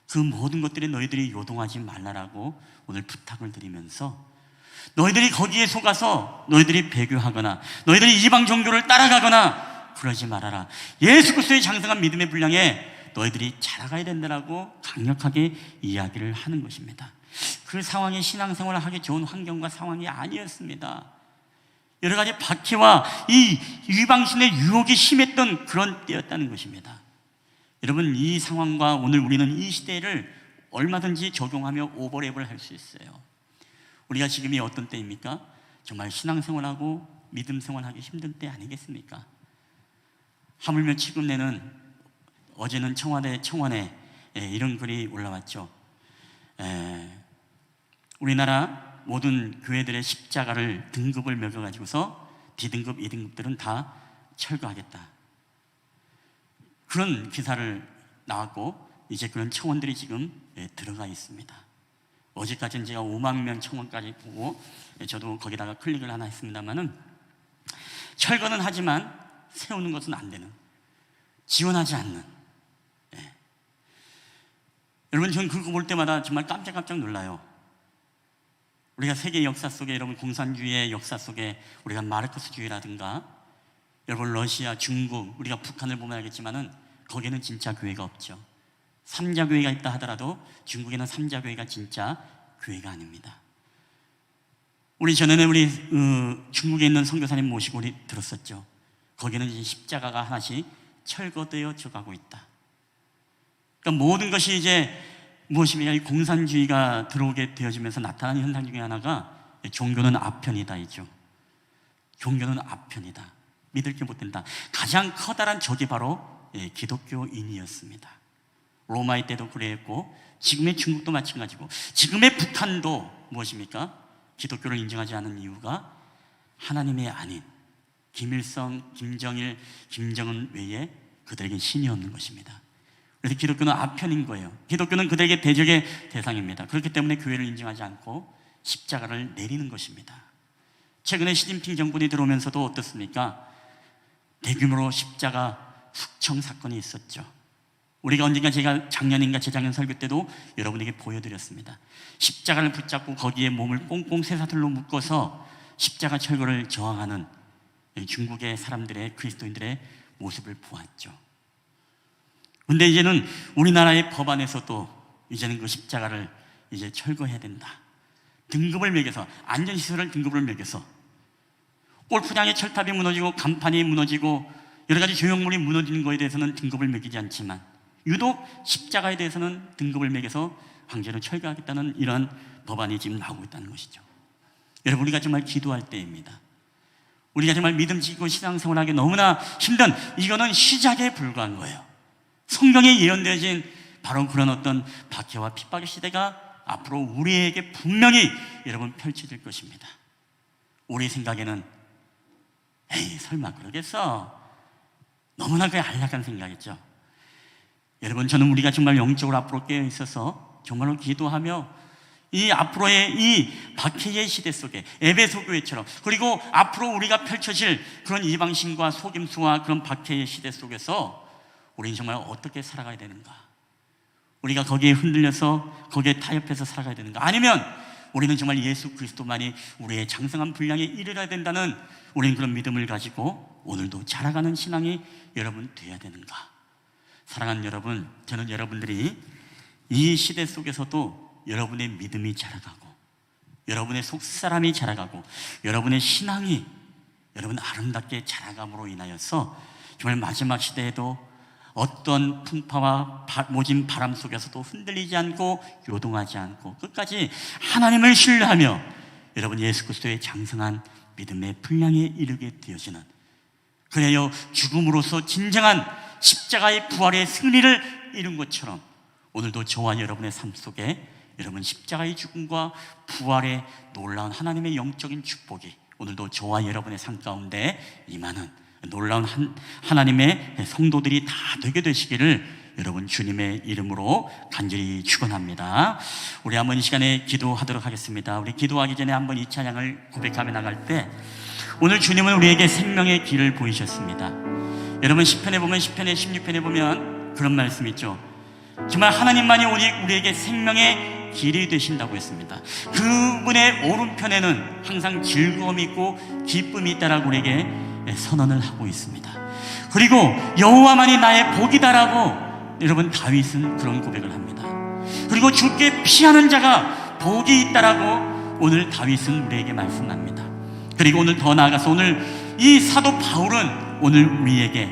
그 모든 것들에 너희들이 요동하지 말라라고 오늘 부탁을 드리면서 너희들이 거기에 속아서 너희들이 배교하거나 너희들이 이방 종교를 따라가거나 그러지 말아라. 예수 그리스도의 장성한 믿음의 분량에 너희들이 자라가야 된다라고 강력하게 이야기를 하는 것입니다. 그 상황이 신앙생활을 하기 좋은 환경과 상황이 아니었습니다. 여러 가지 박해와 이 이방신의 유혹이 심했던 그런 때였다는 것입니다. 여러분, 이 상황과 오늘 우리는 이 시대를 얼마든지 적용하며 오버랩을 할 수 있어요. 우리가 지금이 어떤 때입니까? 정말 신앙생활하고 믿음생활하기 힘든 때 아니겠습니까? 하물며 최근에는 어제는 청원에 이런 글이 올라왔죠. 우리나라 모든 교회들의 십자가를 등급을 매겨가지고서 D등급, 2등급들은 다 철거하겠다. 그런 기사를 나왔고 이제 그런 청원들이 지금 들어가 있습니다. 어제까지는 제가 5만 명 청원까지 보고 저도 거기다가 클릭을 하나 했습니다만은 철거는 하지만 세우는 것은 안 되는, 지원하지 않는. 여러분, 저는 그거 볼 때마다 정말 깜짝깜짝 놀라요. 우리가 세계 역사 속에, 여러분, 공산주의의 역사 속에 우리가 마르크스주의라든가, 여러분, 러시아, 중국, 우리가 북한을 보면 알겠지만은 거기에는 진짜 교회가 없죠. 삼자교회가 있다 하더라도 중국에는 삼자교회가 진짜 교회가 아닙니다. 우리 전에는 중국에 있는 선교사님 모시고 우리 들었었죠. 거기는 이제 십자가가 하나씩 철거되어져 가고 있다. 그러니까 모든 것이 이제 무엇입니까? 이 공산주의가 들어오게 되어지면서 나타나는 현상 중에 하나가 종교는 아편이다이죠. 종교는 아편이다. 믿을 게 못 된다. 가장 커다란 적이 바로 기독교인이었습니다. 로마의 때도 그랬고 지금의 중국도 마찬가지고 지금의 북한도 무엇입니까? 기독교를 인정하지 않는 이유가 하나님이 아닌 김일성, 김정일, 김정은 외에 그들에게 신이 없는 것입니다. 그래서 기독교는 아편인 거예요. 기독교는 그들에게 대적의 대상입니다. 그렇기 때문에 교회를 인정하지 않고 십자가를 내리는 것입니다. 최근에 시진핑 정권이 들어오면서도 어떻습니까? 대규모로 십자가 숙청 사건이 있었죠. 우리가 언젠가, 제가 작년인가 재작년 설교 때도 여러분에게 보여드렸습니다. 십자가를 붙잡고 거기에 몸을 꽁꽁 쇠사슬로 묶어서 십자가 철거를 저항하는 중국의 사람들의, 그리스도인들의 모습을 보았죠. 그런데 이제는 우리나라의 법안에서도 이제는 그 십자가를 이제 철거해야 된다. 등급을 매겨서, 안전시설을 등급을 매겨서, 골프장의 철탑이 무너지고 간판이 무너지고 여러 가지 조형물이 무너지는 것에 대해서는 등급을 매기지 않지만 유독 십자가에 대해서는 등급을 매겨서 강제로 철거하겠다는 이런 법안이 지금 나오고 있다는 것이죠. 여러분, 우리가 정말 기도할 때입니다. 우리가 정말 믿음 지키고 신앙생활하기 너무나 힘든, 이거는 시작에 불과한 거예요. 성경에 예언되어진 바로 그런 어떤 박해와 핍박의 시대가 앞으로 우리에게 분명히 여러분 펼쳐질 것입니다. 우리 생각에는 에이, 설마 그러겠어? 너무나 그 안락한 생각이죠. 여러분, 저는 우리가 정말 영적으로 앞으로 깨어 있어서 정말로 기도하며 이 앞으로의 이 박해의 시대 속에 에베소 교회처럼, 그리고 앞으로 우리가 펼쳐질 그런 이방신과 속임수와 그런 박해의 시대 속에서 우리는 정말 어떻게 살아가야 되는가? 우리가 거기에 흔들려서 거기에 타협해서 살아가야 되는가? 아니면 우리는 정말 예수 그리스도만이 우리의 장성한 분량에 이르러야 된다는 우리는 그런 믿음을 가지고 오늘도 자라가는 신앙이 여러분 돼야 되는가? 사랑하는 여러분, 저는 여러분들이 이 시대 속에서도 여러분의 믿음이 자라가고 여러분의 속사람이 자라가고 여러분의 신앙이 여러분 아름답게 자라감으로 인하여서 정말 마지막 시대에도 어떤 풍파와 모진 바람 속에서도 흔들리지 않고 요동하지 않고 끝까지 하나님을 신뢰하며 여러분 예수 그리스도의 장성한 믿음의 분량에 이르게 되어지는, 그래요 죽음으로써 진정한 십자가의 부활의 승리를 이룬 것처럼 오늘도 저와 여러분의 삶 속에 여러분 십자가의 죽음과 부활의 놀라운 하나님의 영적인 축복이 오늘도 저와 여러분의 삶 가운데 임하는 놀라운 하나님의 성도들이 다 되게 되시기를 여러분 주님의 이름으로 간절히 축원합니다. 우리 한번 이 시간에 기도하도록 하겠습니다. 우리 기도하기 전에 한번 이 찬양을 고백하며 나갈 때, 오늘 주님은 우리에게 생명의 길을 보이셨습니다. 여러분 시편에 보면, 시편의 16편에 보면 그런 말씀 있죠. 정말 하나님만이 우리에게 생명의 길이 되신다고 했습니다. 그분의 오른편에는 항상 즐거움이 있고 기쁨이 있다라고 우리에게 선언을 하고 있습니다. 그리고 여호와만이 나의 복이다라고 여러분 다윗은 그런 고백을 합니다. 그리고 주께 피하는 자가 복이 있다라고 오늘 다윗은 우리에게 말씀합니다. 그리고 오늘 더 나아가서 오늘 이 사도 바울은 오늘 우리에게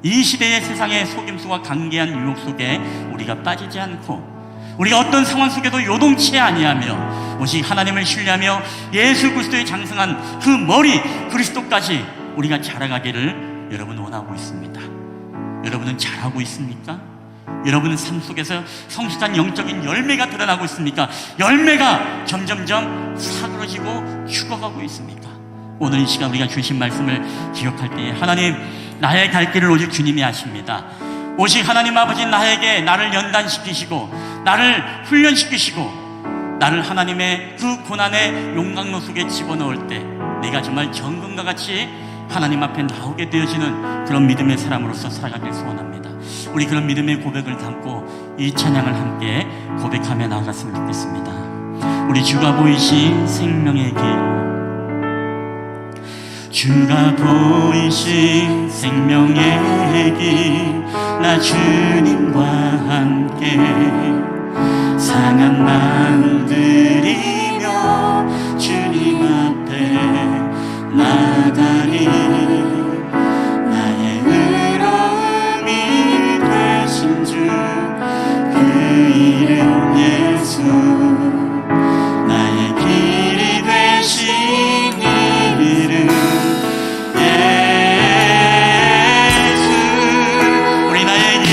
이 시대의 세상의 속임수와 강개한 유혹 속에 우리가 빠지지 않고 우리가 어떤 상황 속에도 요동치 아니하며 오직 하나님을 신뢰하며 예수 그리스도의 장성한 그 머리 그리스도까지 우리가 자라가기를 여러분 원하고 있습니다. 여러분은 잘하고 있습니까? 여러분은 삶 속에서 성숙한 영적인 열매가 드러나고 있습니까? 열매가 점점점 사그러지고 죽어가고 있습니까? 오늘 이 시간 우리가 주신 말씀을 기억할 때에 하나님, 나의 갈 길을 오직 주님이 아십니다. 오직 하나님 아버지 나에게 나를 연단시키시고 나를 훈련시키시고 나를 하나님의 그 고난의 용광로 속에 집어넣을 때 내가 정말 정금과 같이 하나님 앞에 나오게 되어지는 그런 믿음의 사람으로서 살아가길 소원합니다. 우리 그런 믿음의 고백을 담고 이 찬양을 함께 고백하며 나아갔으면 좋겠습니다. 우리 주가 보이신 생명의 길, 주가 보이신 생명의 길, 나 주님과 함께 상한 마음 들이며 주님 앞에 나가리. 나의 의로움이 되신 주 그 이름 예수, 나의 길이 되신 이름 예수. 우리 나의 길,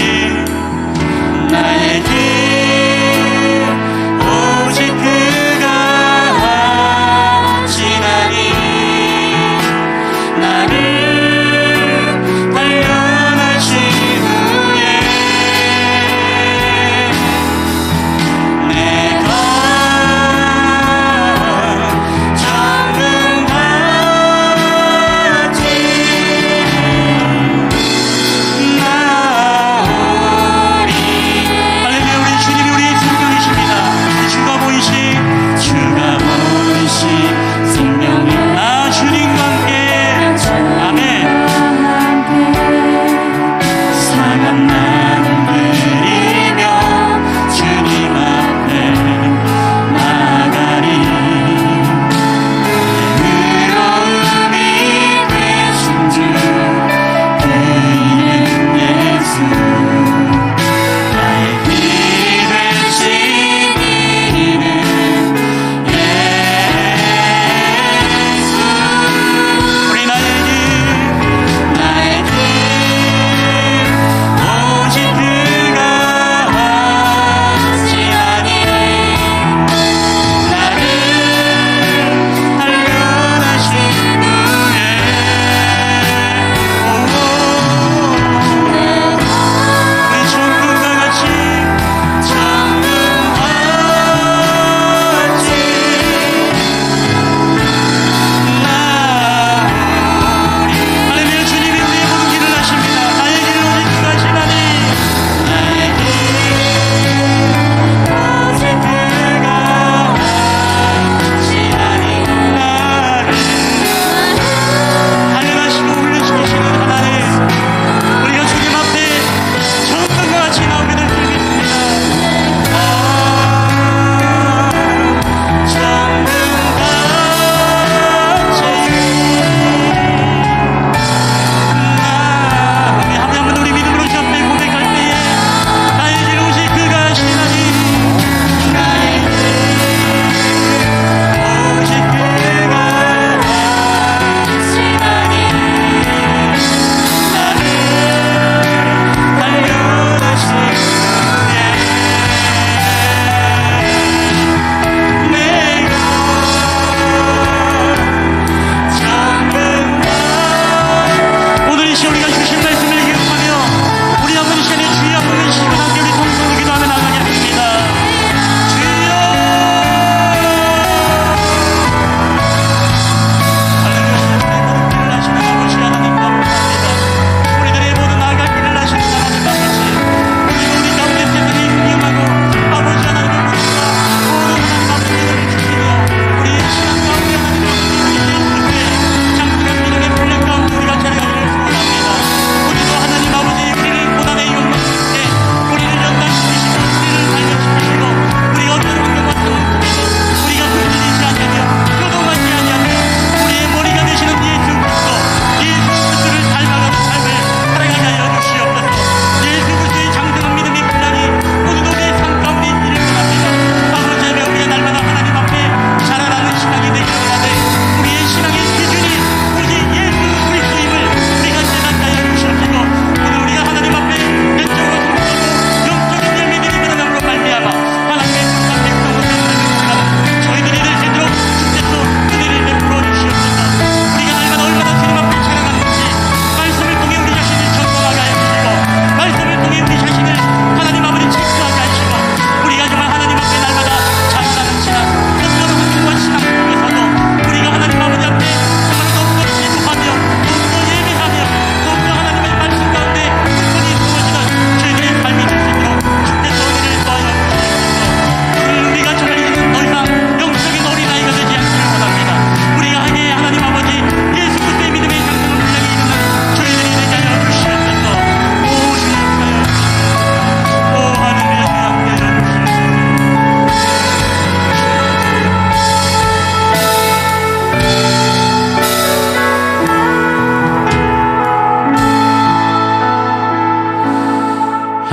나의 길 오직 그가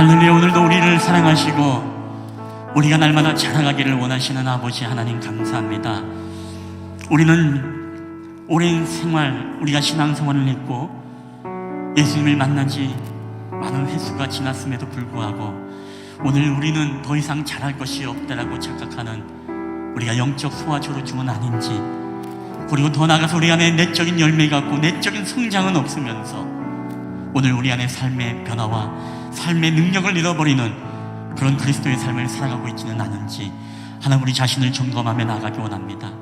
할렐루야. 오늘도 우리를 사랑하시고 우리가 날마다 자라가기를 원하시는 아버지 하나님 감사합니다. 우리는 오랜 생활, 우리가 신앙생활을 했고 예수님을 만난 지 많은 횟수가 지났음에도 불구하고 오늘 우리는 더 이상 잘할 것이 없다라고 착각하는 우리가 영적 소아조루증은 아닌지, 그리고 더 나아가서 우리 안에 내적인 열매가 없고 내적인 성장은 없으면서 오늘 우리 안에 삶의 변화와 삶의 능력을 잃어버리는 그런 그리스도의 삶을 살아가고 있지는 않은지 하나님 우리 자신을 점검하며 나아가기 원합니다.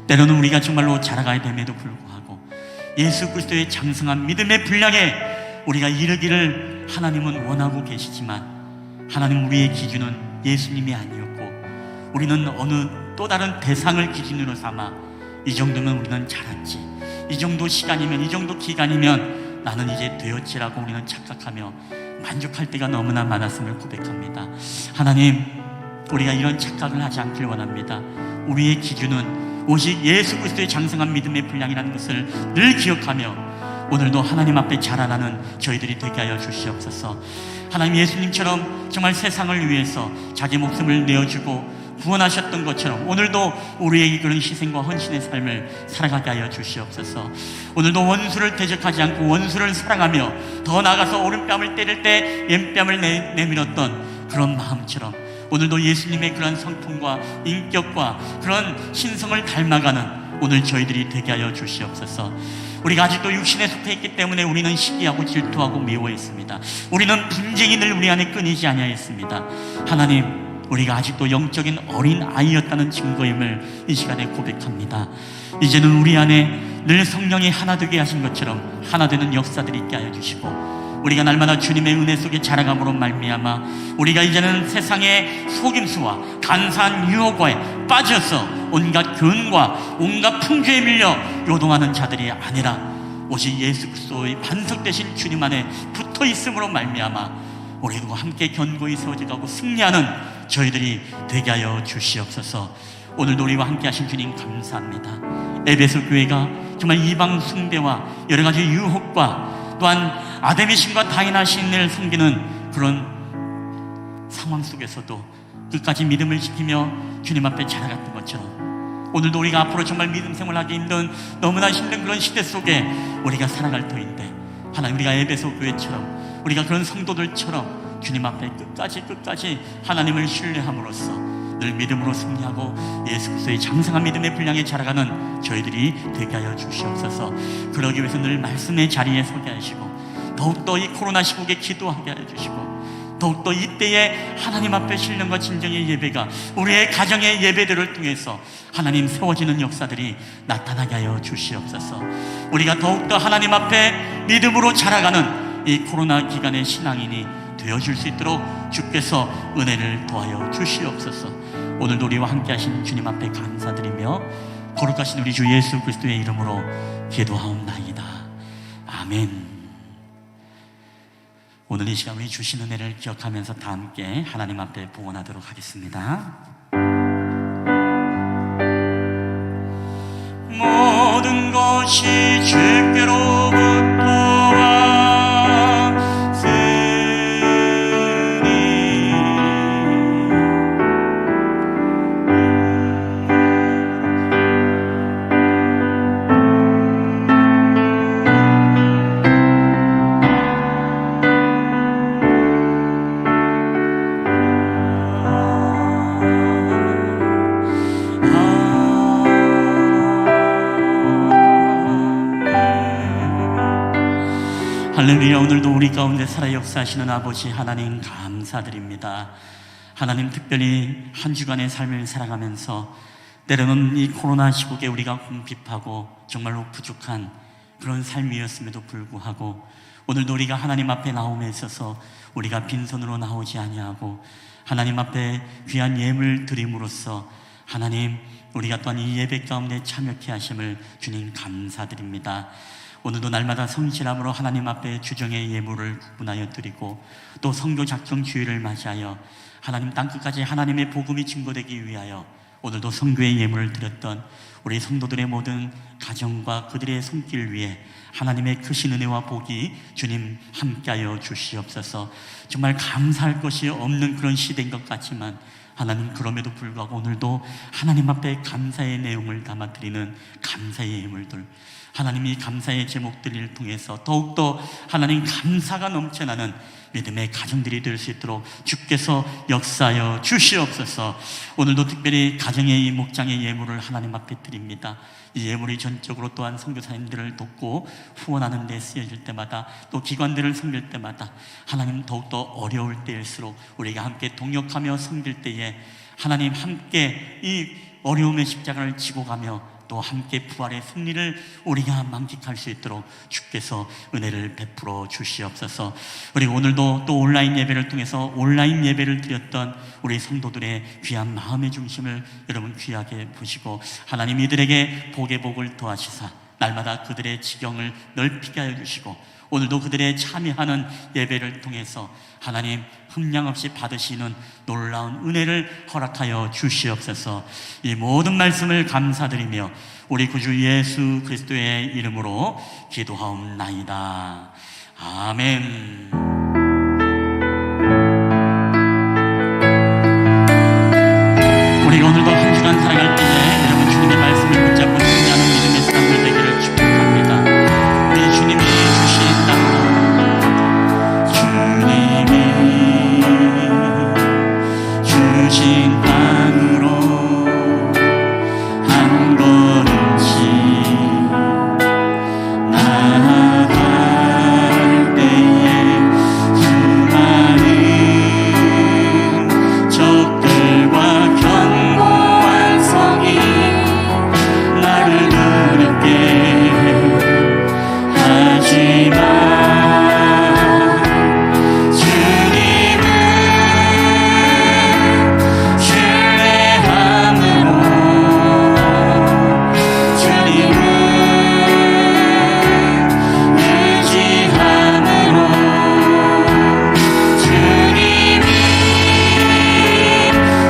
때로는 우리가 정말로 자라가야 됨에도 불구하고 예수 그리스도의 장성한 믿음의 분량에 우리가 이르기를 하나님은 원하고 계시지만 하나님 우리의 기준은 예수님이 아니었고 우리는 어느 또 다른 대상을 기준으로 삼아 이 정도면 우리는 자랐지, 이 정도 시간이면, 이 정도 기간이면 나는 이제 되었지라고 우리는 착각하며 만족할 때가 너무나 많았음을 고백합니다. 하나님, 우리가 이런 착각을 하지 않길 원합니다. 우리의 기준은 오직 예수 그리스도의 장성한 믿음의 분량이라는 것을 늘 기억하며 오늘도 하나님 앞에 자라나는 저희들이 되게 하여 주시옵소서. 하나님, 예수님처럼 정말 세상을 위해서 자기 목숨을 내어주고 구원하셨던 것처럼 오늘도 우리에게 그런 희생과 헌신의 삶을 살아가게 하여 주시옵소서. 오늘도 원수를 대적하지 않고 원수를 사랑하며 더 나아가서 오른뺨을 때릴 때 왼뺨을 내밀었던 그런 마음처럼 오늘도 예수님의 그런 성품과 인격과 그런 신성을 닮아가는 오늘 저희들이 되게 하여 주시옵소서. 우리가 아직도 육신에 속해 있기 때문에 우리는 시기하고 질투하고 미워했습니다. 우리는 분쟁이 늘 우리 안에 끊이지 아니하였습니다. 하나님, 우리가 아직도 영적인 어린 아이였다는 증거임을 이 시간에 고백합니다. 이제는 우리 안에 늘 성령이 하나 되게 하신 것처럼 하나 되는 역사들이 있게 하여 주시고 우리가 날마다 주님의 은혜 속에 자라감으로 말미암아 우리가 이제는 세상의 속임수와 간사한 유혹에 빠져서 온갖 교훈과 온갖 풍조에 밀려 요동하는 자들이 아니라 오직 예수 그리스도의 반석되신 주님 안에 붙어 있음으로 말미암아 우리도 함께 견고히 세워져가고 승리하는 저희들이 되게 하여 주시옵소서. 오늘도 우리와 함께 하신 주님 감사합니다. 에베소 교회가 정말 이방 숭배와 여러 가지 유혹과 또한 아담의 신과 다인아 신을 섬기는 그런 상황 속에서도 끝까지 믿음을 지키며 주님 앞에 자라갔던 것처럼 오늘도 우리가 앞으로 정말 믿음 생활하기 힘든 너무나 힘든 그런 시대 속에 우리가 살아갈 터인데 하나님, 우리가 에베소 교회처럼 우리가 그런 성도들처럼 주님 앞에 끝까지 하나님을 신뢰함으로써 늘 믿음으로 승리하고 예수 그리스도의 장성한 믿음의 분량에 자라가는 저희들이 되게 하여 주시옵소서. 그러기 위해서 늘 말씀의 자리에 서게 하시고 더욱더 이 코로나 시국에 기도하게 하여 주시고 더욱더 이때에 하나님 앞에 신령과 진정의 예배가 우리의 가정의 예배들을 통해서 하나님 세워지는 역사들이 나타나게 하여 주시옵소서. 우리가 더욱더 하나님 앞에 믿음으로 자라가는 이 코로나 기간의 신앙인이 되어줄 수 있도록 주께서 은혜를 더하여 주시옵소서. 오늘도 우리와 함께 하신 주님 앞에 감사드리며 거룩하신 우리 주 예수 그리스도의 이름으로 기도하옵나이다. 아멘. 오늘 이 시간 우리 주신 은혜를 기억하면서 다 함께 하나님 앞에 봉헌하도록 하겠습니다. 모든 것이 주께로부터 할렐루야. 오늘도 우리 가운데 살아 역사하시는 아버지 하나님 감사드립니다. 하나님, 특별히 한 주간의 삶을 살아가면서 때로는 이 코로나 시국에 우리가 궁핍하고 정말로 부족한 그런 삶이었음에도 불구하고 오늘도 우리가 하나님 앞에 나옴에 있어서 우리가 빈손으로 나오지 아니하고 하나님 앞에 귀한 예물 드림으로써 하나님, 우리가 또한 이 예배 가운데 참여케 하심을 주님 감사드립니다. 오늘도 날마다 성실함으로 하나님 앞에 주정의 예물을 구분하여 드리고 또 성교 작정 주일을 맞이하여 하나님 땅끝까지 하나님의 복음이 증거되기 위하여 오늘도 성교의 예물을 드렸던 우리 성도들의 모든 가정과 그들의 손길 위에 하나님의 크신 은혜와 복이 주님 함께하여 주시옵소서. 정말 감사할 것이 없는 그런 시대인 것 같지만 하나님, 그럼에도 불구하고 오늘도 하나님 앞에 감사의 내용을 담아드리는 감사의 예물들, 하나님이 감사의 제목들을 통해서 더욱더 하나님 감사가 넘쳐나는 믿음의 가정들이 될 수 있도록 주께서 역사하여 주시옵소서. 오늘도 특별히 가정의 이 목장의 예물을 하나님 앞에 드립니다. 이 예물이 전적으로 또한 선교사님들을 돕고 후원하는 데 쓰여질 때마다, 또 기관들을 섬길 때마다 하나님 더욱더 어려울 때일수록 우리가 함께 동역하며 섬길 때에 하나님 함께 이 어려움의 십자가를 지고 가며 또 함께 부활의 승리를 우리가 만끽할 수 있도록 주께서 은혜를 베풀어 주시옵소서. 그리고 오늘도 또 온라인 예배를 통해서 온라인 예배를 드렸던 우리 성도들의 귀한 마음의 중심을 여러분 귀하게 보시고 하나님 이들에게 복의 복을 더하시사 날마다 그들의 지경을 넓히게 하여 주시고 오늘도 그들의 참여하는 예배를 통해서 하나님 흠량 없이 받으시는 놀라운 은혜를 허락하여 주시옵소서. 이 모든 말씀을 감사드리며 우리 구주 예수 그리스도의 이름으로 기도하옵나이다. 아멘. 우리가 오늘도 한 주간 살아갈 때에 여러분 주님의 말씀을 붙잡고 승리하는 믿음의 삶을 되기를 축복합니다. 우리 주님이 주신 땅으로, 주님이 주신 땅으로 한 걸음씩 나아갈 때에 수많은 적들과 견고한 성이 나를 두렵게 하지만 주님은 신뢰함으로, 주님은 의지함으로, 주님이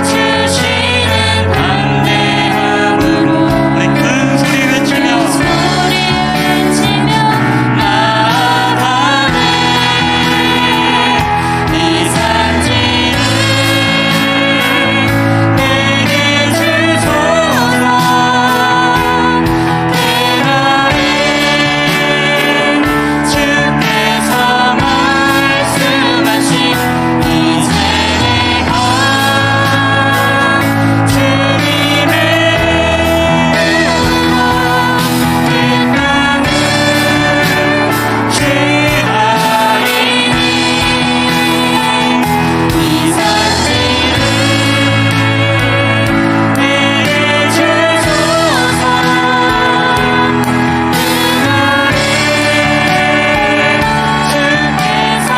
주시는 담대함으로 우리 큰 소리 외치며 나아가네. 이 산지를 내게 주소서. 그날에 주께서 말씀하신 이제 내가 주님의 은혜로 그 땅을 취하리니 이 산지를 내게 주소서. 그날에 주께서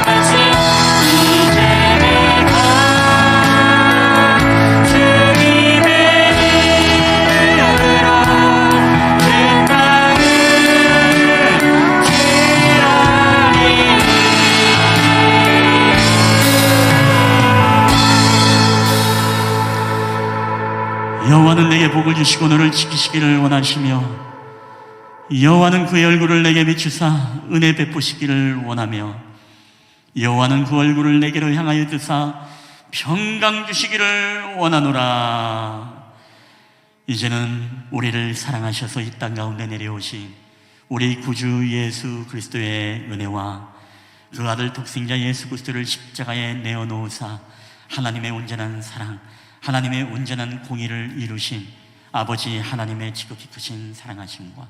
말씀하신 이제 내가 주님의 은혜로 그 땅을 취하리니. 여호와는 내게 복을 주시고 너를 지키시기를 원하시며 여호와는 그의 얼굴을 내게 비추사 은혜 베푸시기를 원하며 여호와는 그 얼굴을 내게로 향하여 드사 평강 주시기를 원하노라. 이제는 우리를 사랑하셔서 이 땅 가운데 내려오신 우리 구주 예수 그리스도의 은혜와 그 아들 독생자 예수 그리스도를 십자가에 내어놓으사 하나님의 온전한 사랑, 하나님의 온전한 공의를 이루신 아버지 하나님의 지극히 크신 사랑하심과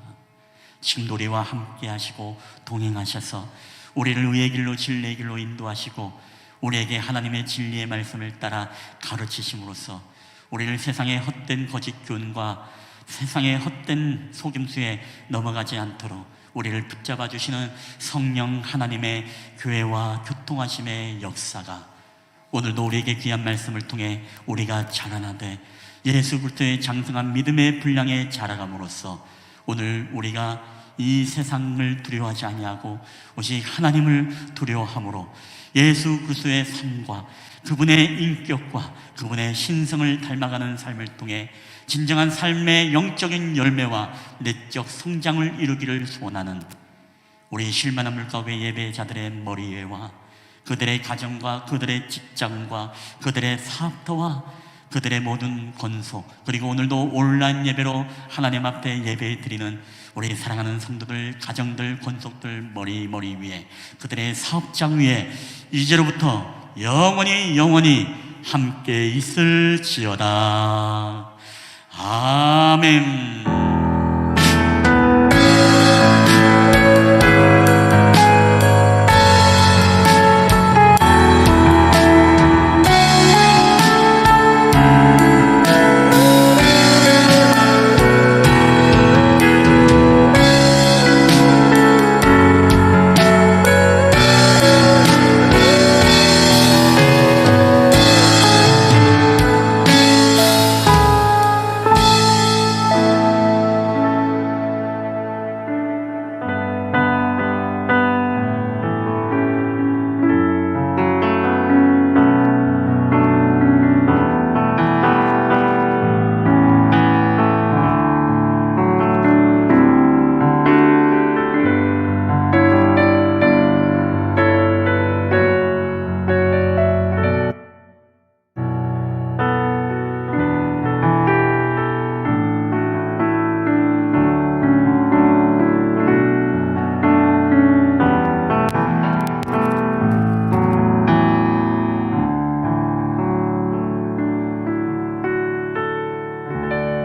지금도 우리와 함께 하시고 동행하셔서 우리를 의의 길로 진리의 길로 인도하시고 우리에게 하나님의 진리의 말씀을 따라 가르치심으로써 우리를 세상의 헛된 거짓 교훈과 세상의 헛된 속임수에 넘어가지 않도록 우리를 붙잡아 주시는 성령 하나님의 교회와 교통하심의 역사가 오늘도 우리에게 귀한 말씀을 통해 우리가 자라나되 예수 그리스도의 장성한 믿음의 분량에 자라감으로써 오늘 우리가 이 세상을 두려워하지 아니하고 오직 하나님을 두려워함으로 예수 그리스도의 삶과 그분의 인격과 그분의 신성을 닮아가는 삶을 통해 진정한 삶의 영적인 열매와 내적 성장을 이루기를 소원하는 우리 쉴만한 물가회 예배자들의 머리회와 그들의 가정과 그들의 직장과 그들의 사업터와 그들의 모든 권소, 그리고 오늘도 온라인 예배로 하나님 앞에 예배 드리는 우리 사랑하는 성도들, 가정들, 권속들 머리 위에, 그들의 사업장 위에 이제로부터 영원히 함께 있을지어다. 아멘.